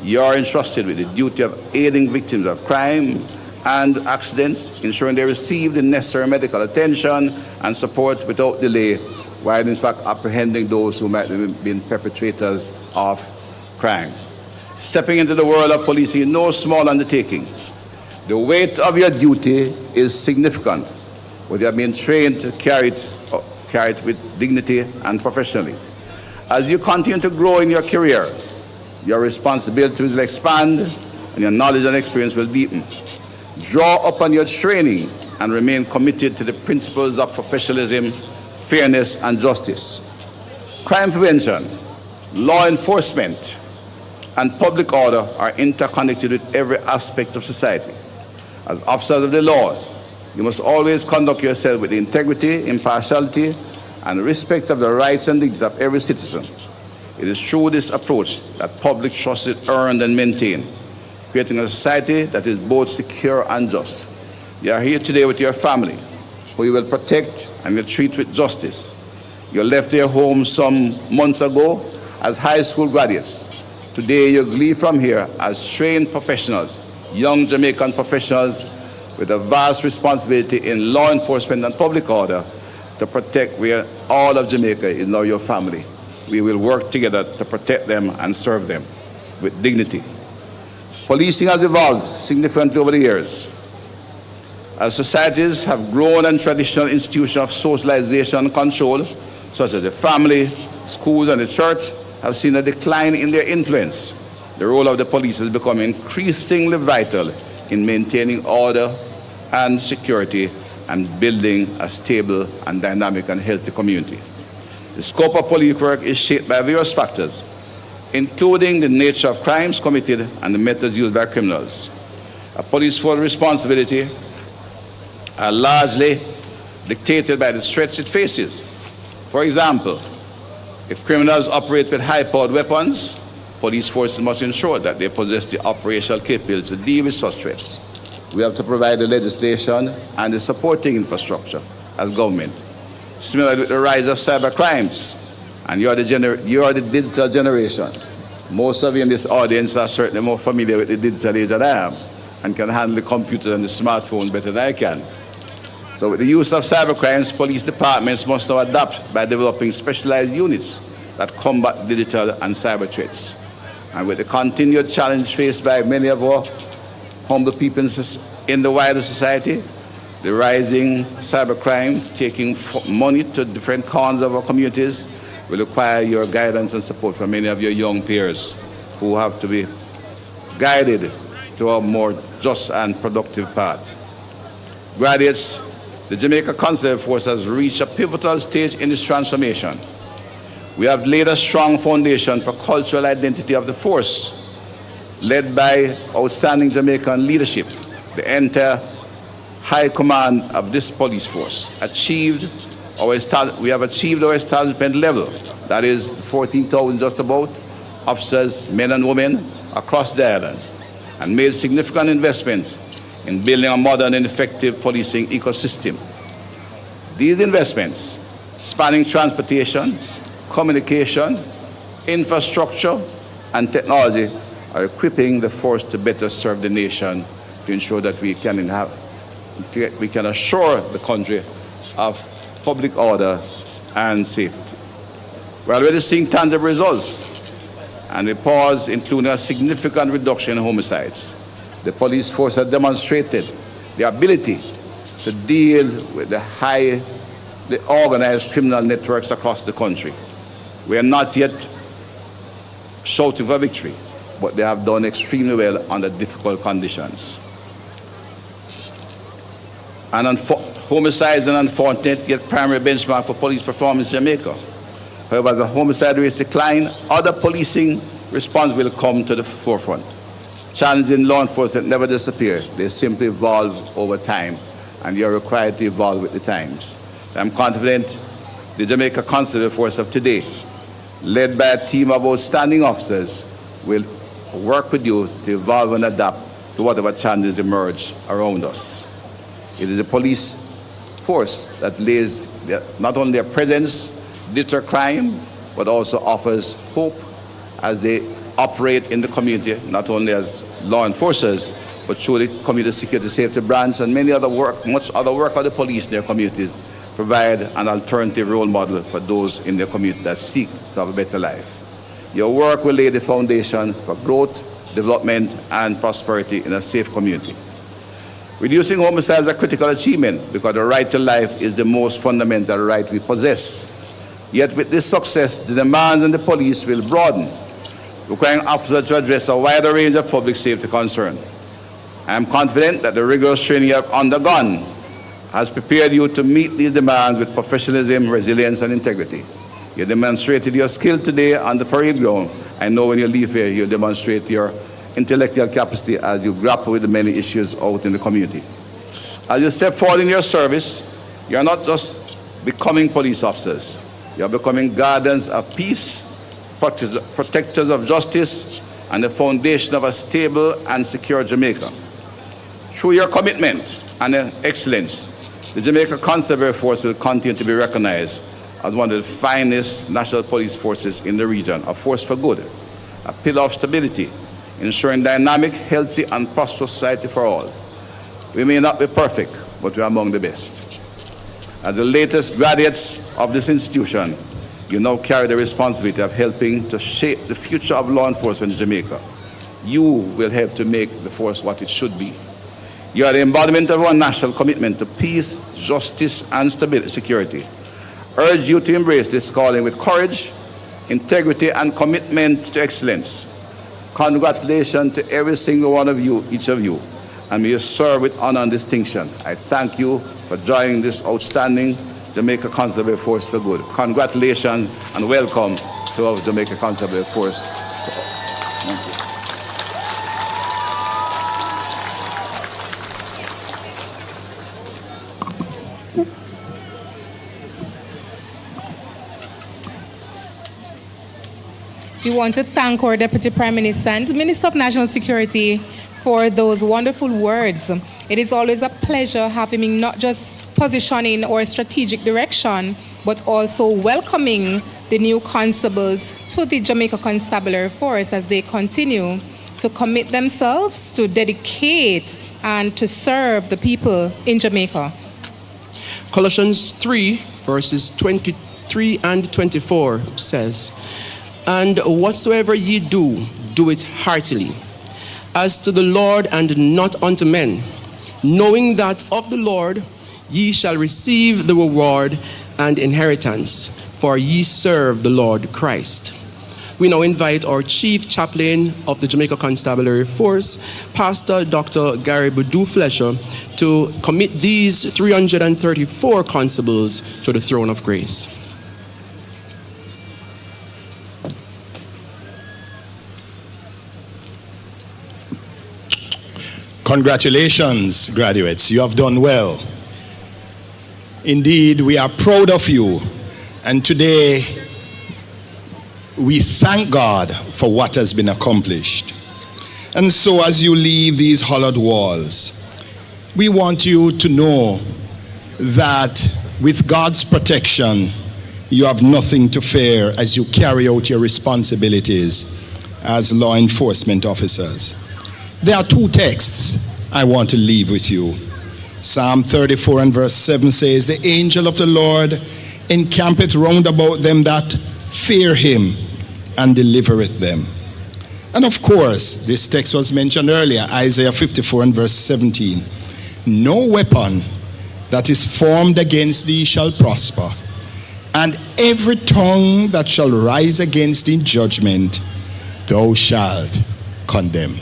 You are entrusted with the duty of aiding victims of crime and accidents, ensuring they receive the necessary medical attention and support without delay, while in fact apprehending those who might have been perpetrators of crime. Stepping into the world of policing is no small undertaking. The weight of your duty is significant, but you have been trained to carry it with dignity and professionally. As you continue to grow in your career, your responsibilities will expand and your knowledge and experience will deepen. Draw upon your training and remain committed to the principles of professionalism, fairness, and justice. Crime prevention, law enforcement, and public order are interconnected with every aspect of society. As officers of the law, you must always conduct yourself with integrity, impartiality, and respect of the rights and dignity of every citizen. It is through this approach that public trust is earned and maintained, creating a society that is both secure and just. You are here today with your family, who you will protect and will treat with justice. You left their home some months ago as high school graduates. Today you leave from here as trained professionals, young Jamaican professionals with a vast responsibility in law enforcement and public order to protect where all of Jamaica is now your family. We will work together to protect them and serve them with dignity. Policing has evolved significantly over the years. As societies have grown and traditional institutions of socialization and control, such as the family, schools, and the church, have seen a decline in their influence. The role of the police has become increasingly vital in maintaining order and security and building a stable and dynamic and healthy community. The scope of police work is shaped by various factors, including the nature of crimes committed and the methods used by criminals. A police force responsibility are largely dictated by the threats it faces. For example, if criminals operate with high-powered weapons, police forces must ensure that they possess the operational capabilities to deal with such threats. We have to provide the legislation and the supporting infrastructure as government. Similarly with the rise of cyber crimes, and you are the digital generation. Most of you in this audience are certainly more familiar with the digital age than I am and can handle the computer and the smartphone better than I can. So with the use of cybercrimes, police departments must now adapt by developing specialized units that combat digital and cyber threats. And with the continued challenge faced by many of our humble people in the wider society, the rising cybercrime taking money to different corners of our communities will require your guidance and support from many of your young peers who have to be guided to a more just and productive path. Graduates, the Jamaica Constable Force has reached a pivotal stage in this transformation. We have laid a strong foundation for cultural identity of the force, led by outstanding Jamaican leadership. The entire high command of this police force we have achieved our establishment level, that is 14,000 just about, officers, men and women across the island, and made significant investments in building a modern and effective policing ecosystem. These investments, spanning transportation, communication, infrastructure, and technology, are equipping the force to better serve the nation to ensure that we can assure the country of public order and safety. We're already seeing tangible results, and we pause, including a significant reduction in homicides. The police force has demonstrated the ability to deal with the organized criminal networks across the country. We are not yet shouting for victory, but they have done extremely well under difficult conditions. And homicide is an unfortunate yet primary benchmark for police performance in Jamaica. However, as the homicide rates decline, other policing response will come to the forefront. Challenges in law enforcement never disappear. They simply evolve over time, and you're required to evolve with the times. I'm confident the Jamaica Constable Force of today, led by a team of outstanding officers, will work with you to evolve and adapt to whatever challenges emerge around us. It is a police force that lays not only a presence, deter crime, but also offers hope as they operate in the community, not only as law enforcers, but through the community security safety branch and much other work of the police in their communities, provide an alternative role model for those in their community that seek to have a better life. Your work will lay the foundation for growth, development, and prosperity in a safe community. Reducing homicide is a critical achievement because the right to life is the most fundamental right we possess. Yet with this success, the demands on the police will broaden, requiring officers to address a wider range of public safety concerns. I am confident that the rigorous training you have undergone has prepared you to meet these demands with professionalism, resilience, and integrity. You demonstrated your skill today on the parade ground. I know when you leave here, you demonstrate your intellectual capacity as you grapple with the many issues out in the community. As you step forward in your service, you are not just becoming police officers. You are becoming guardians of peace, protectors of justice, and the foundation of a stable and secure Jamaica. Through your commitment and excellence, the Jamaica Constable Force will continue to be recognized as one of the finest national police forces in the region, a force for good, a pillar of stability, ensuring dynamic, healthy, and prosperous society for all. We may not be perfect, but we are among the best. As the latest graduates of this institution, you now carry the responsibility of helping to shape the future of law enforcement in Jamaica. You will help to make the force what it should be. You are the embodiment of our national commitment to peace, justice, and stability, security. Urge you to embrace this calling with courage, integrity, and commitment to excellence. Congratulations to every single one of you, each of you, and may you serve with honor and distinction. I thank you for joining this outstanding Jamaica Constable Force for Good. Congratulations and welcome to our Jamaica Constable Force. Thank you. We want to thank our Deputy Prime Minister and Minister of National Security for those wonderful words. It is always a pleasure having him not just positioning our strategic direction, but also welcoming the new constables to the Jamaica Constabulary Force as they continue to commit themselves to dedicate and to serve the people in Jamaica. Colossians 3, verses 23 and 24 says, "And whatsoever ye do, do it heartily, as to the Lord and not unto men, knowing that of the Lord ye shall receive the reward and inheritance, for ye serve the Lord Christ." We now invite our Chief Chaplain of the Jamaica Constabulary Force, Pastor Dr. Gary Boudou Fletcher, to commit these 334 constables to the throne of grace. Congratulations, graduates. You have done well. Indeed, we are proud of you. And today, we thank God for what has been accomplished. And so as you leave these hallowed walls, we want you to know that with God's protection, you have nothing to fear as you carry out your responsibilities as law enforcement officers. There are two texts I want to leave with you. Psalm 34 and verse 7 says, "The angel of the Lord encampeth round about them that fear him and delivereth them." And of course, this text was mentioned earlier, Isaiah 54 and verse 17. "No weapon that is formed against thee shall prosper, and every tongue that shall rise against thee in judgment, thou shalt condemn."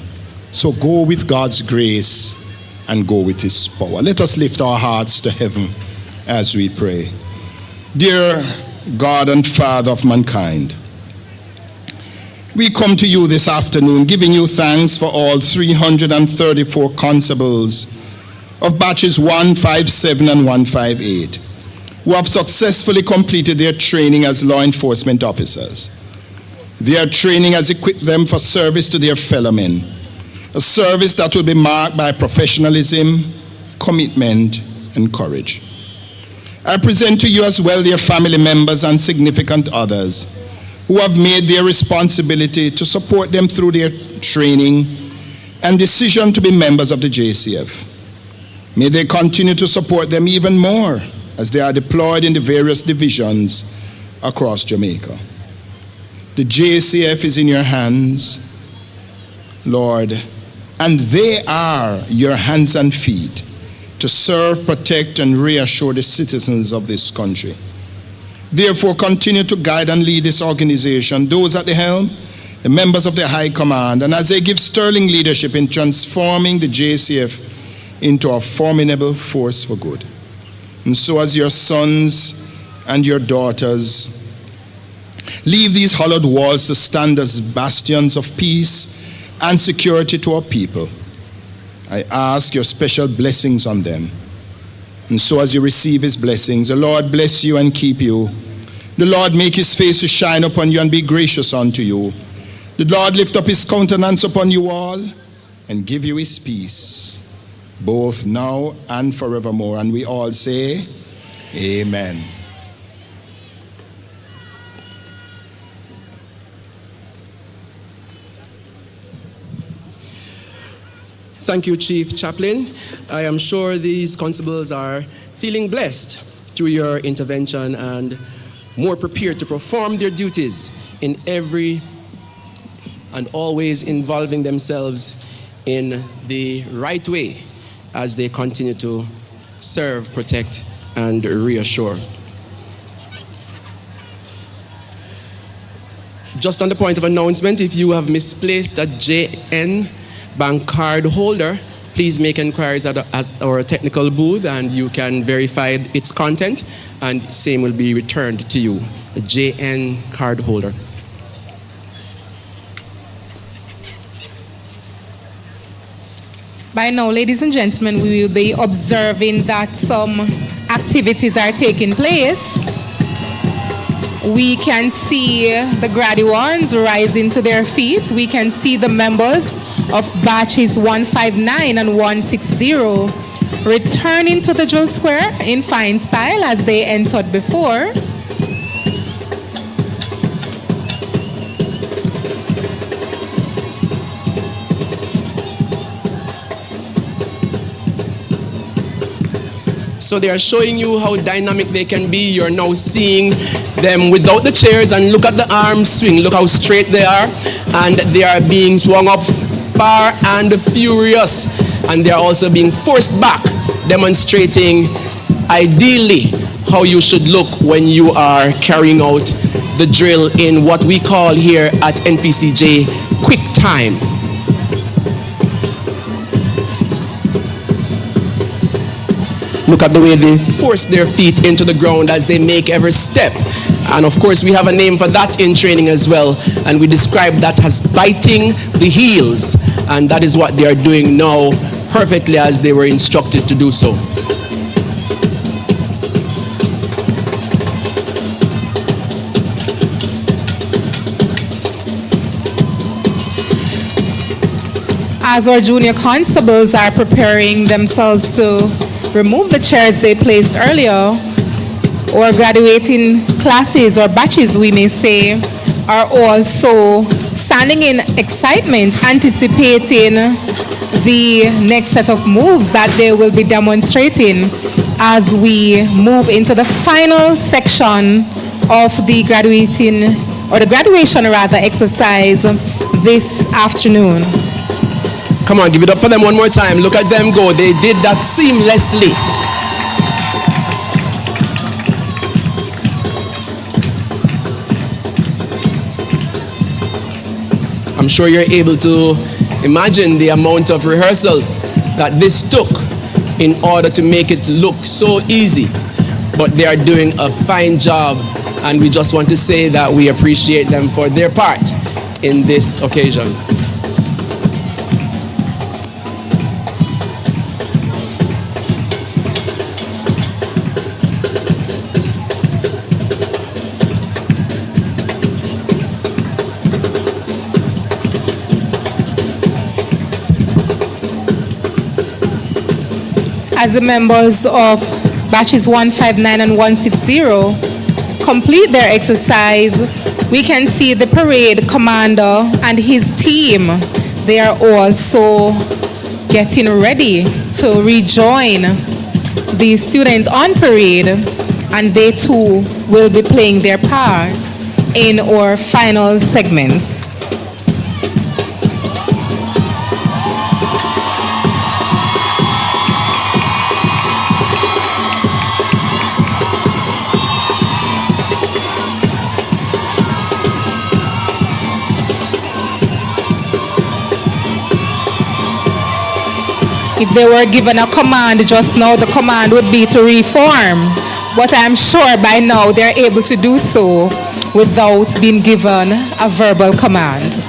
So go with God's grace and go with his power. Let us lift our hearts to heaven as we pray. Dear God and Father of mankind, we come to you this afternoon giving you thanks for all 334 constables of batches 157 and 158 who have successfully completed their training as law enforcement officers. Their training has equipped them for service to their fellow men, a service that will be marked by professionalism, commitment, and courage. I present to you as well their family members and significant others who have made their responsibility to support them through their training and decision to be members of the JCF. May they continue to support them even more as they are deployed in the various divisions across Jamaica. The JCF is in your hands, Lord, and they are your hands and feet to serve, protect, and reassure the citizens of this country. Therefore, continue to guide and lead this organization, those at the helm, the members of the High Command, and as they give sterling leadership in transforming the JCF into a formidable force for good. And so as your sons and your daughters leave these hallowed walls to stand as bastions of peace and security to our people, I ask your special blessings on them. And so as you receive his blessings, the Lord bless you and keep you. The Lord make his face to shine upon you and be gracious unto you. The Lord lift up his countenance upon you all and give you his peace, both now and forevermore. And we all say, Amen. Thank you, Chief Chaplain. I am sure these constables are feeling blessed through your intervention and more prepared to perform their duties in every and always involving themselves in the right way as they continue to serve, protect, and reassure. Just on the point of announcement, if you have misplaced a JN bank card holder, please make inquiries at our technical booth and you can verify its content and same will be returned to you, a JN card holder. By now, ladies and gentlemen, we will be observing that some activities are taking place. We can see the graduates rising to their feet. We can see the members of batches 159 and 160 returning to the drill square in fine style as they entered before. So they are showing you how dynamic they can be. You're now seeing them without the chairs, and look at the arms swing. Look how straight they are. And they are being swung up far and furious. And they are also being forced back, demonstrating ideally how you should look when you are carrying out the drill in what we call here at NPCJ quick time. Look at the way they force their feet into the ground as they make every step. And of course, we have a name for that in training as well. And we describe that as biting the heels. And that is what they are doing now perfectly as they were instructed to do so. As our junior constables are preparing themselves to remove the chairs they placed earlier, or graduating classes or batches, we may say, are also standing in excitement, anticipating the next set of moves that they will be demonstrating as we move into the final section of the graduation exercise this afternoon. Come on, give it up for them one more time. Look at them go. They did that seamlessly. I'm sure you're able to imagine the amount of rehearsals that this took in order to make it look so easy. But they are doing a fine job, and we just want to say that we appreciate them for their part in this occasion. As the members of batches 159 and 160 complete their exercise, we can see the parade commander and his team. They are also getting ready to rejoin the students on parade, and they too will be playing their part in our final segments. If they were given a command just now, the command would be to reform. But I'm sure by now they're able to do so without being given a verbal command.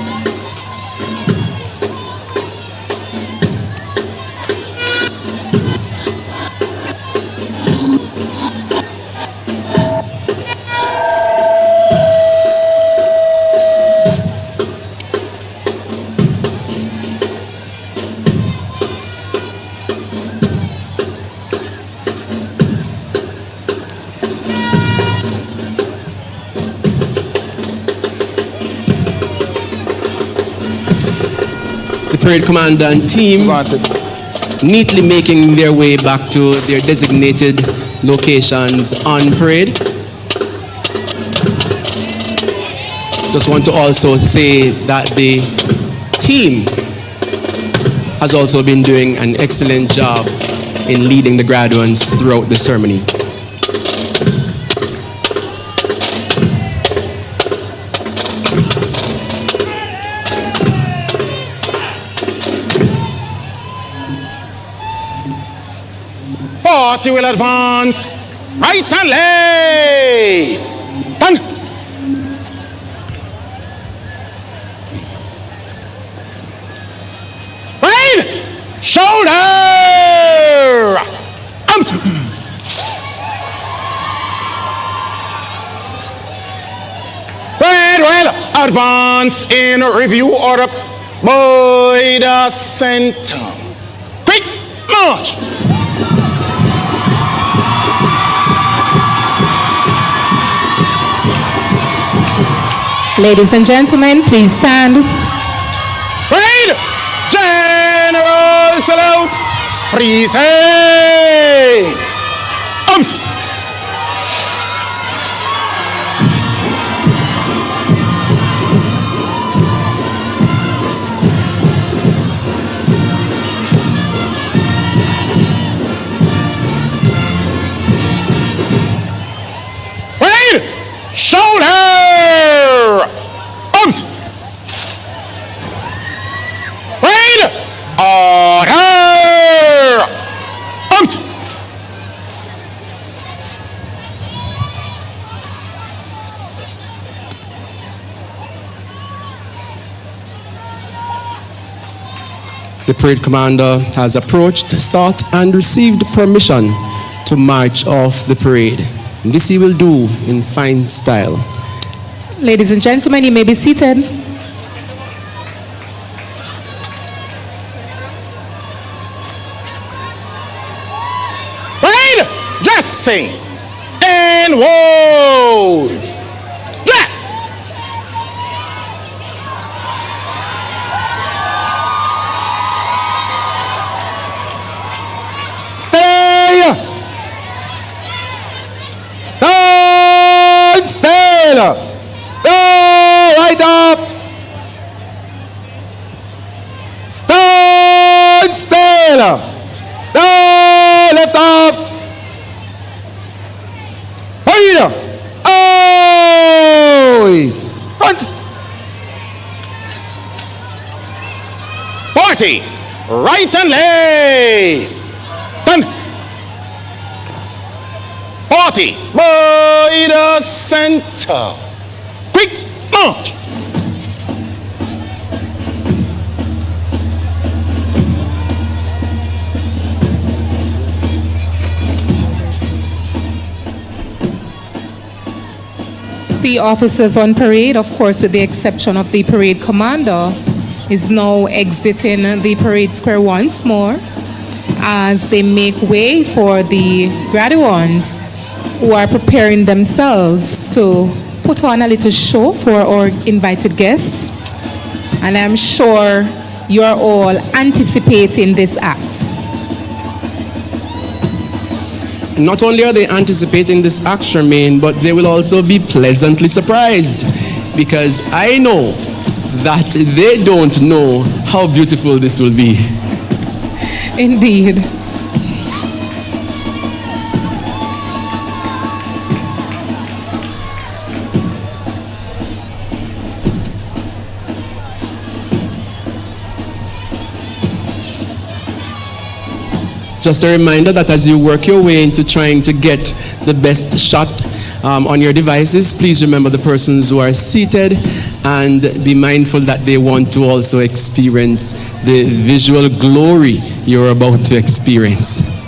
Parade commander and team neatly making their way back to their designated locations on parade. Just want to also say that the team has also been doing an excellent job in leading the graduates throughout the ceremony. Party will advance right and left. Turn. Right. Shoulder. Arms. Parade will advance in review order by the center. Quick march. Ladies and gentlemen, please stand. Parade! General salute! Present! Parade! Shoulder! Arms! Parade! Order! Arms! The parade commander has approached, sought, and received permission to march off the parade. This he will do in fine style. Ladies and gentlemen, you may be seated. Parade! Dressing! And walls! Dress! Stay! Stand still! Go right up! Stand still! Go left up! Right! Always! Front! 40! Right and left! Done! 40! By the center! Quick march! The officers on parade, of course, with the exception of the parade commander, is now exiting the parade square once more as they make way for the graduates who are preparing themselves to put on a little show for our invited guests. And I'm sure you're all anticipating this act. Not only are they anticipating this act, Charmaine, but they will also be pleasantly surprised because I know that they don't know how beautiful this will be. Indeed. Just a reminder that as you work your way into trying to get the best shot on your devices, please remember the persons who are seated and be mindful that they want to also experience the visual glory you're about to experience.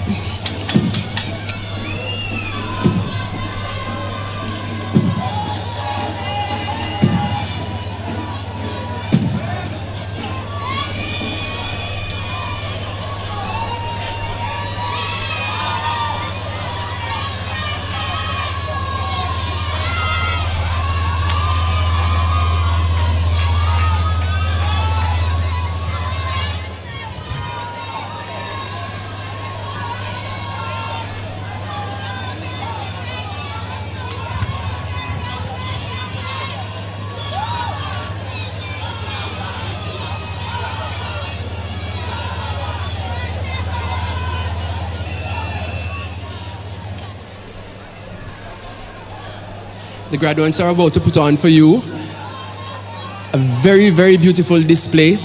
The graduates are about to put on for you a very, very beautiful display.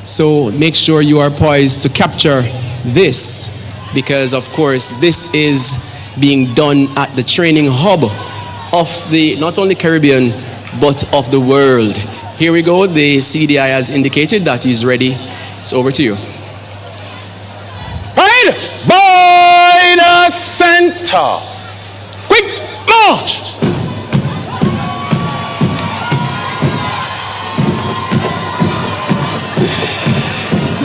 So make sure you are poised to capture this because, of course, this is being done at the training hub of the not only Caribbean but of the world. Here we go. The CDI has indicated that he's ready. It's over to you. Parade by the center. Quick march.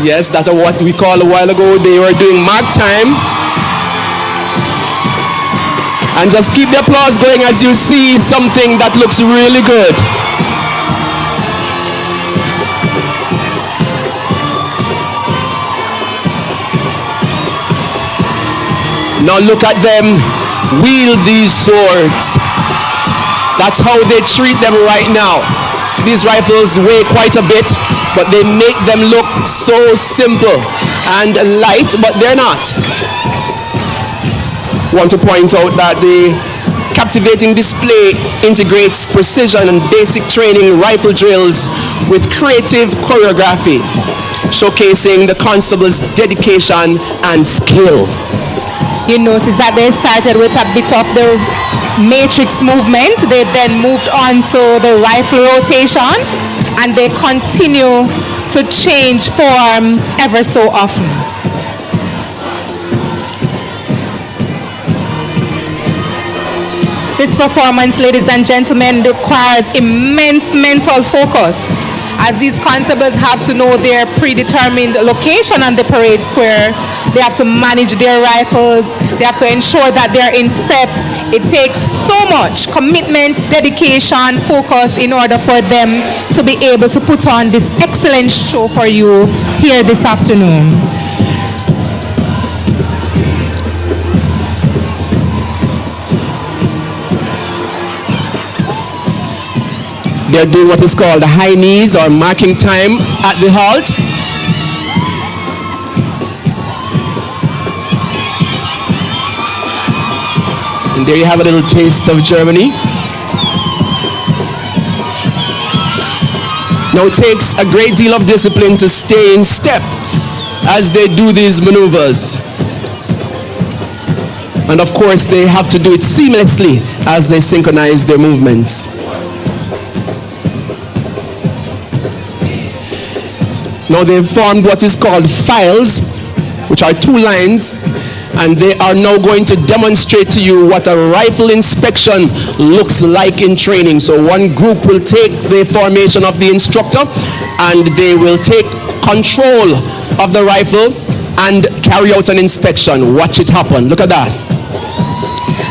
Yes, that's what we call a while ago. They were doing mark time. And just keep the applause going as you see something that looks really good. Now look at them. wield these swords. That's how they treat them right now. These rifles weigh quite a bit, but they make them look so simple and light, but they're not. Want to point out that the captivating display integrates precision and basic training rifle drills with creative choreography, showcasing the constable's dedication and skill. You notice that they started with a bit of the matrix movement. They then moved on to the rifle rotation, and they continue to change form ever so often. This performance, ladies and gentlemen, requires immense mental focus, as these constables have to know their predetermined location on the parade square. They have to manage their rifles. They have to ensure that they're in step. It takes so much commitment, dedication, focus in order for them to be able to put on this excellent show for you here this afternoon. They're doing what is called the high knees or marking time at the halt. And there you have a little taste of Germany. Now it takes a great deal of discipline to stay in step as they do these maneuvers. And of course they have to do it seamlessly as they synchronize their movements. Now they've formed what is called files, which are 2 lines, and they are now going to demonstrate to you what a rifle inspection looks like in training. So one group will take the formation of the instructor, and they will take control of the rifle and carry out an inspection. Watch it happen. Look at that.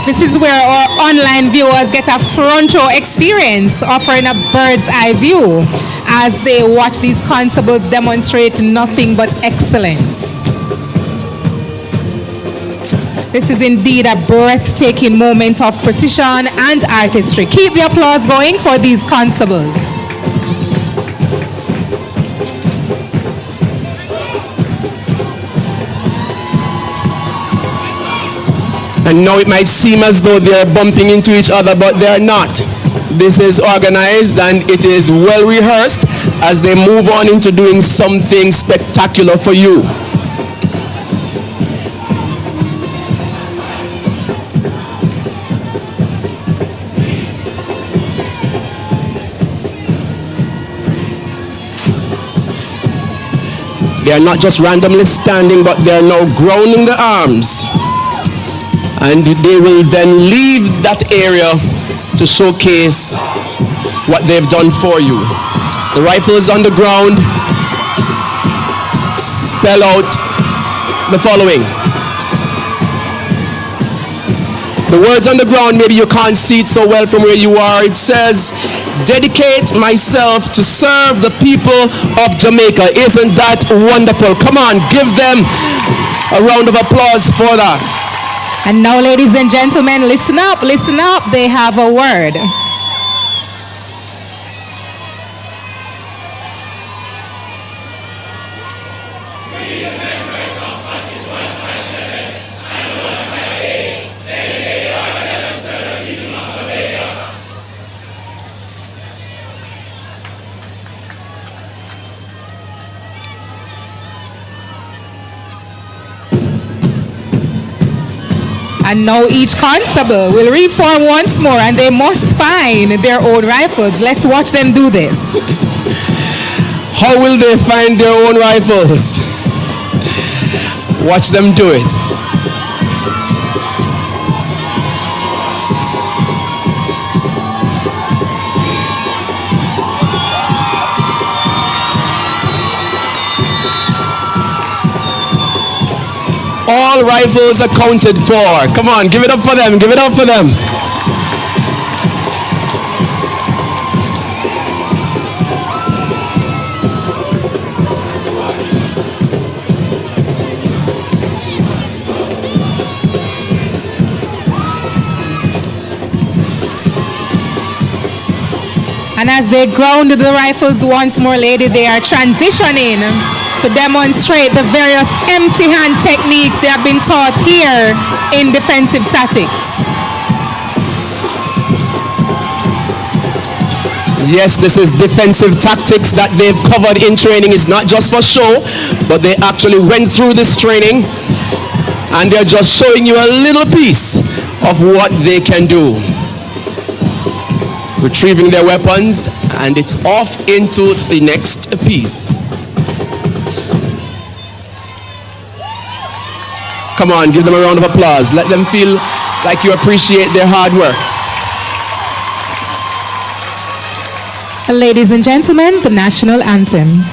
This is where our online viewers get a front row experience, offering a bird's eye view as they watch these constables demonstrate nothing but excellence. This is indeed a breathtaking moment of precision and artistry. Keep the applause going for these constables. And now it might seem as though they're bumping into each other, but they're not. This is organized and it is well rehearsed as they move on into doing something spectacular for you. They are not just randomly standing, but they are now grounding the arms. And they will then leave that area to showcase what they've done for you. The rifle is on the ground. Spell out the following. The words on the ground, maybe you can't see it so well from where you are. It says, dedicate myself to serve the people of Jamaica. Isn't that wonderful? Come on, give them a round of applause for that. And now, ladies and gentlemen, listen up, they have a word. And now each constable will reform once more, and they must find their own rifles. Let's watch them do this. How will they find their own rifles? Watch them do it. All rifles accounted for. Come on, give it up for them. Give it up for them. And as they ground the rifles once more, lady, they are transitioning to demonstrate the various empty hand techniques they have been taught here in defensive tactics. Yes, this is defensive tactics that they've covered in training. It's not just for show, but they actually went through this training and they're just showing you a little piece of what they can do. Retrieving their weapons, and it's off into the next piece. Come on, give them a round of applause. Let them feel like you appreciate their hard work. Ladies and gentlemen, the national anthem.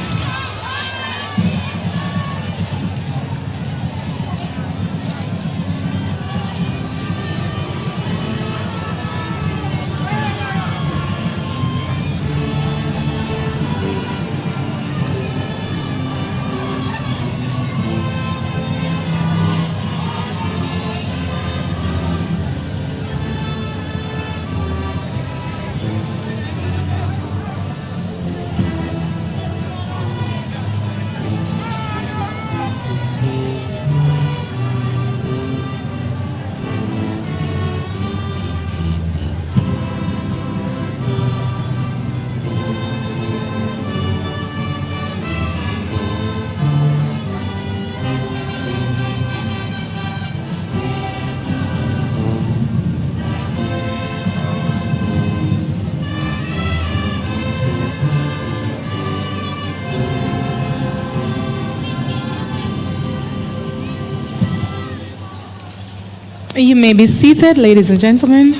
You may be seated, ladies and gentlemen.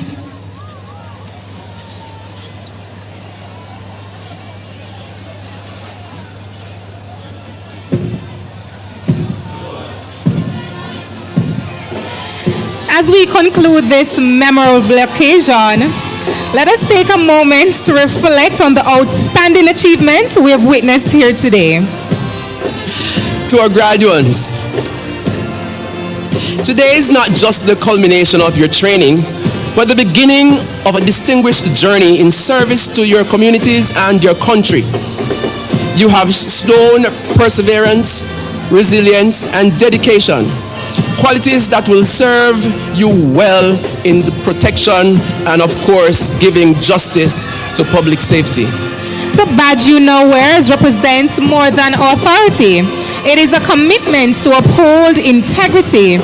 As we conclude this memorable occasion, let us take a moment to reflect on the outstanding achievements we have witnessed here today. To our graduates, today is not just the culmination of your training, but the beginning of a distinguished journey in service to your communities and your country. You have shown perseverance, resilience, and dedication, qualities that will serve you well in the protection and, of course, giving justice to public safety. The badge you now wear represents more than authority. It is a commitment to uphold integrity,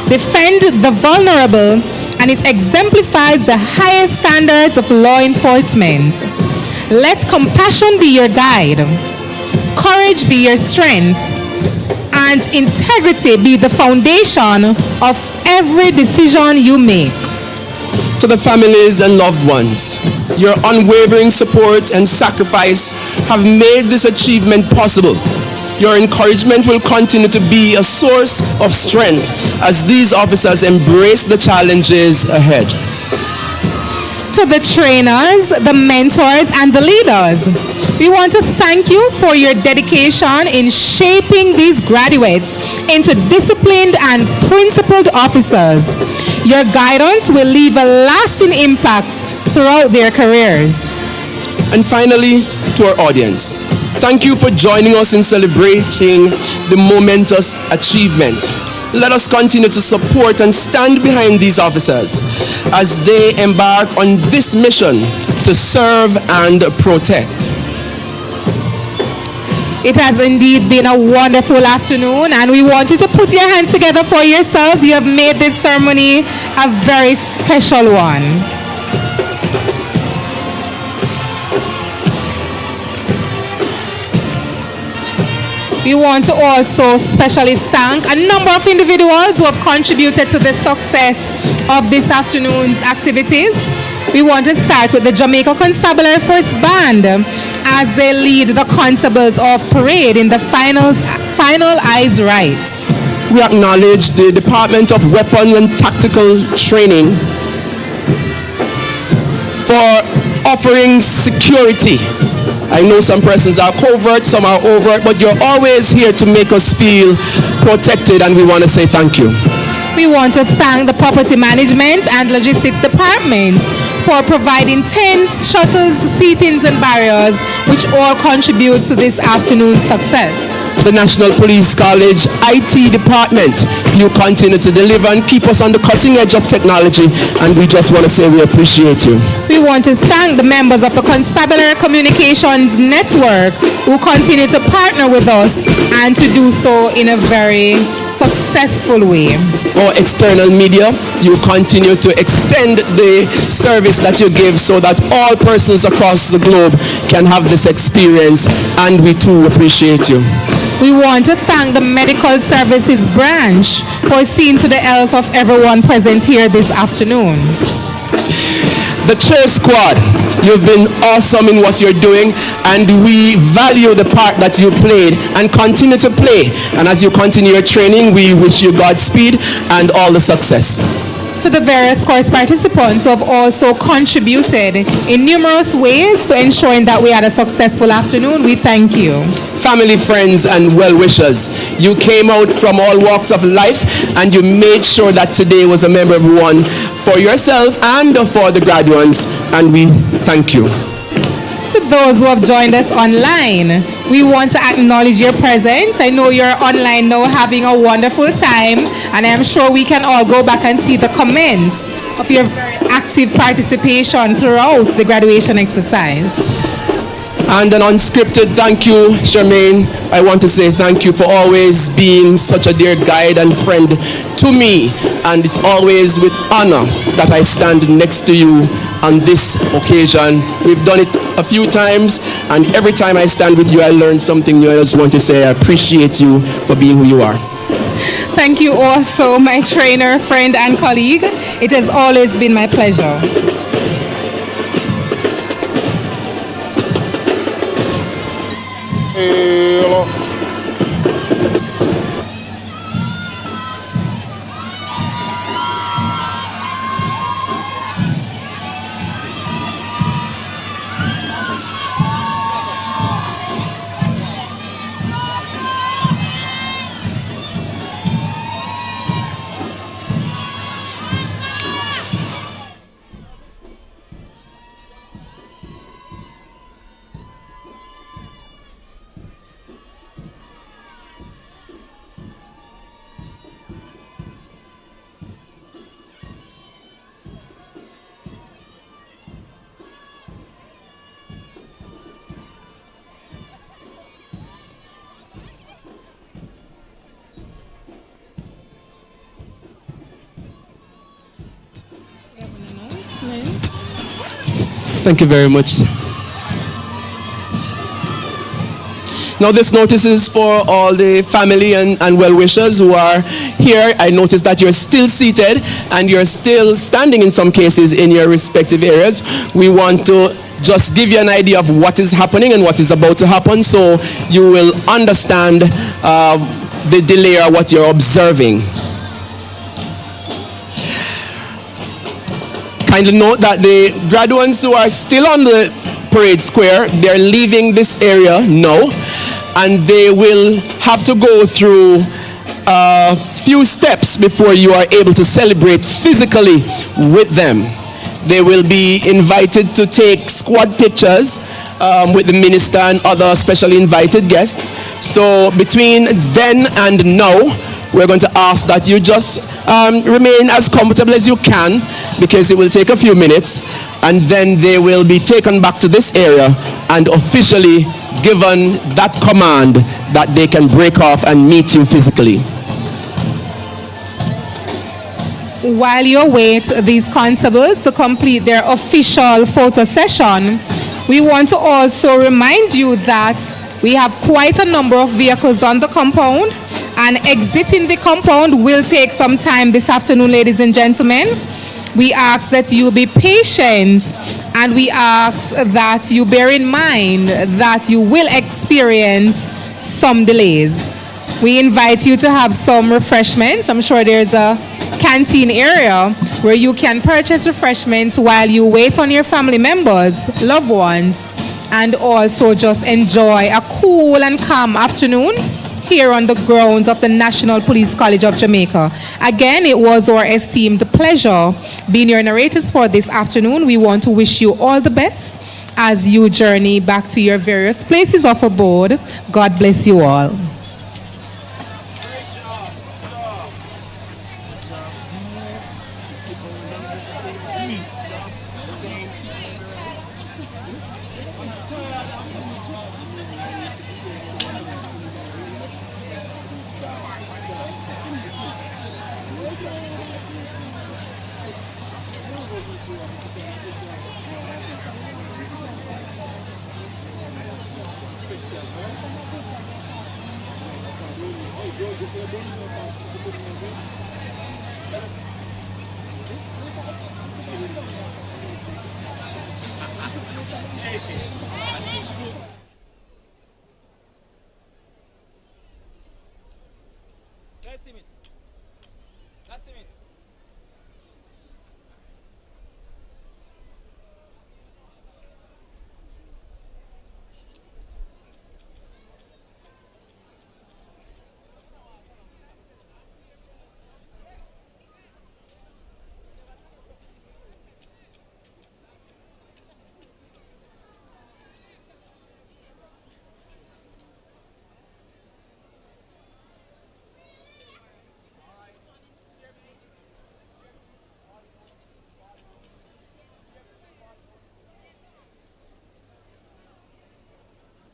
defend the vulnerable, and it exemplifies the highest standards of law enforcement. Let compassion be your guide, courage be your strength, and integrity be the foundation of every decision you make. To the families and loved ones, your unwavering support and sacrifice have made this achievement possible. Your encouragement will continue to be a source of strength as these officers embrace the challenges ahead. To the trainers, the mentors, and the leaders, we want to thank you for your dedication in shaping these graduates into disciplined and principled officers. Your guidance will leave a lasting impact throughout their careers. And finally, to our audience, thank you for joining us in celebrating the momentous achievement. Let us continue to support and stand behind these officers as they embark on this mission to serve and protect. It has indeed been a wonderful afternoon, and we want you to put your hands together for yourselves. You have made this ceremony a very special one. We want to also specially thank a number of individuals who have contributed to the success of this afternoon's activities. We want to start with the Jamaica Constabulary First Band as they lead the constables of parade in the final Eyes Right. We acknowledge the Department of Weapons and Tactical Training for offering security. I know some persons are covert, some are overt, but you're always here to make us feel protected, and we want to say thank you. We want to thank the Property Management and Logistics Department for providing tents, shuttles, seatings, and barriers, which all contribute to this afternoon's success. The National Police College IT department, you continue to deliver and keep us on the cutting edge of technology, and we just want to say we appreciate you. We want to thank the members of the Constabulary Communications Network who continue to partner with us and to do so in a very successful way. Our external media, you continue to extend the service that you give so that all persons across the globe can have this experience, and we too appreciate you. We want to thank the Medical Services branch for seeing to the health of everyone present here this afternoon. The cheer squad, you've been awesome in what you're doing, and we value the part that you played and continue to play. And as you continue your training, we wish you Godspeed and all the success. To the various course participants who have also contributed in numerous ways to ensuring that we had a successful afternoon, we thank you. Family, friends, and well-wishers, you came out from all walks of life and you made sure that today was a memorable one for yourself and for the graduates, and we thank you. To those who have joined us online, we want to acknowledge your presence. I know you're online now having a wonderful time, and I'm sure we can all go back and see the comments of your very active participation throughout the graduation exercise. And an unscripted thank you, Charmaine. I want to say thank you for always being such a dear guide and friend to me. And it's always with honor that I stand next to you on this occasion. We've done it a few times, and every time I stand with you, I learn something new. I just want to say I appreciate you for being who you are. Thank you also, my trainer, friend, and colleague. It has always been my pleasure. Hello. Thank you very much. Now this notice is for all the family and well-wishers who are here. I notice that you're still seated and you're still standing in some cases in your respective areas. We want to just give you an idea of what is happening and what is about to happen, so you will understand the delay or what you're observing. Kindly note that the graduates who are still on the parade square, they're leaving this area now, and they will have to go through a few steps before you are able to celebrate physically with them. They will be invited to take squad pictures with the minister and other specially invited guests. So between then and now, we're going to ask that you just remain as comfortable as you can, because it will take a few minutes, and then they will be taken back to this area and officially given that command that they can break off and meet you physically. While you await these constables to complete their official photo session, we want to also remind you that we have quite a number of vehicles on the compound, and exiting the compound will take some time this afternoon, ladies and gentlemen. We ask that you be patient, and we ask that you bear in mind that you will experience some delays. We invite you to have some refreshments. I'm sure there's a canteen area where you can purchase refreshments while you wait on your family members, loved ones, and also just enjoy a cool and calm afternoon here on the grounds of the National Police College of Jamaica. Again, it was our esteemed pleasure being your narrators for this afternoon. We want to wish you all the best as you journey back to your various places of abode. God bless you all.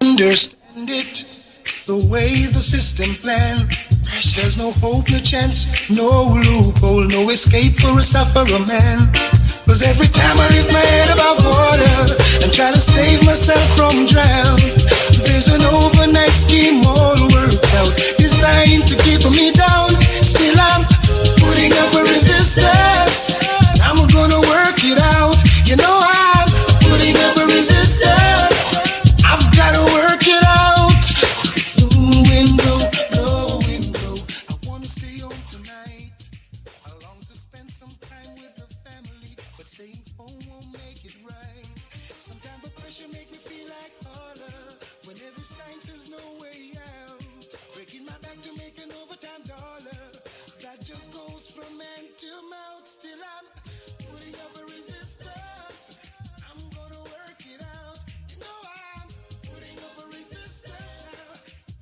Understand it, the way the system planned. There's no hope, no chance, no loophole, no escape for a sufferer man. Cause every time I lift my head above water and try to save myself from drown, there's an overnight scheme all worked out, designed to keep me down. Still I'm putting up a resistance. I'm gonna work it out. You know I'm putting up a resistance. I've gotta work it out. No window, no window. I wanna stay home tonight. I long to spend some time with the family, but staying home won't make it right. Sometimes the pressure make me feel like holler when every sign says no way out. Breaking my back to make an overtime dollar. That just goes from hand to mouth. Still I'm putting up a resistance. I'm gonna work it out. You know I'm putting up a resistance now.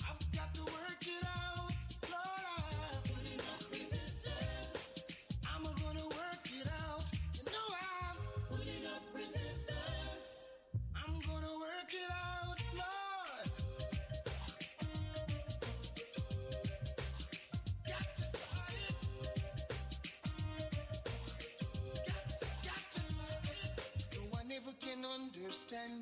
I've got to work it out. Lord, I'm putting up resistance. I'm gonna work it out. You know I'm putting up resistance. I'm gonna work it out, Lord. Got to fight it. Got to fight it. No one ever can understand it.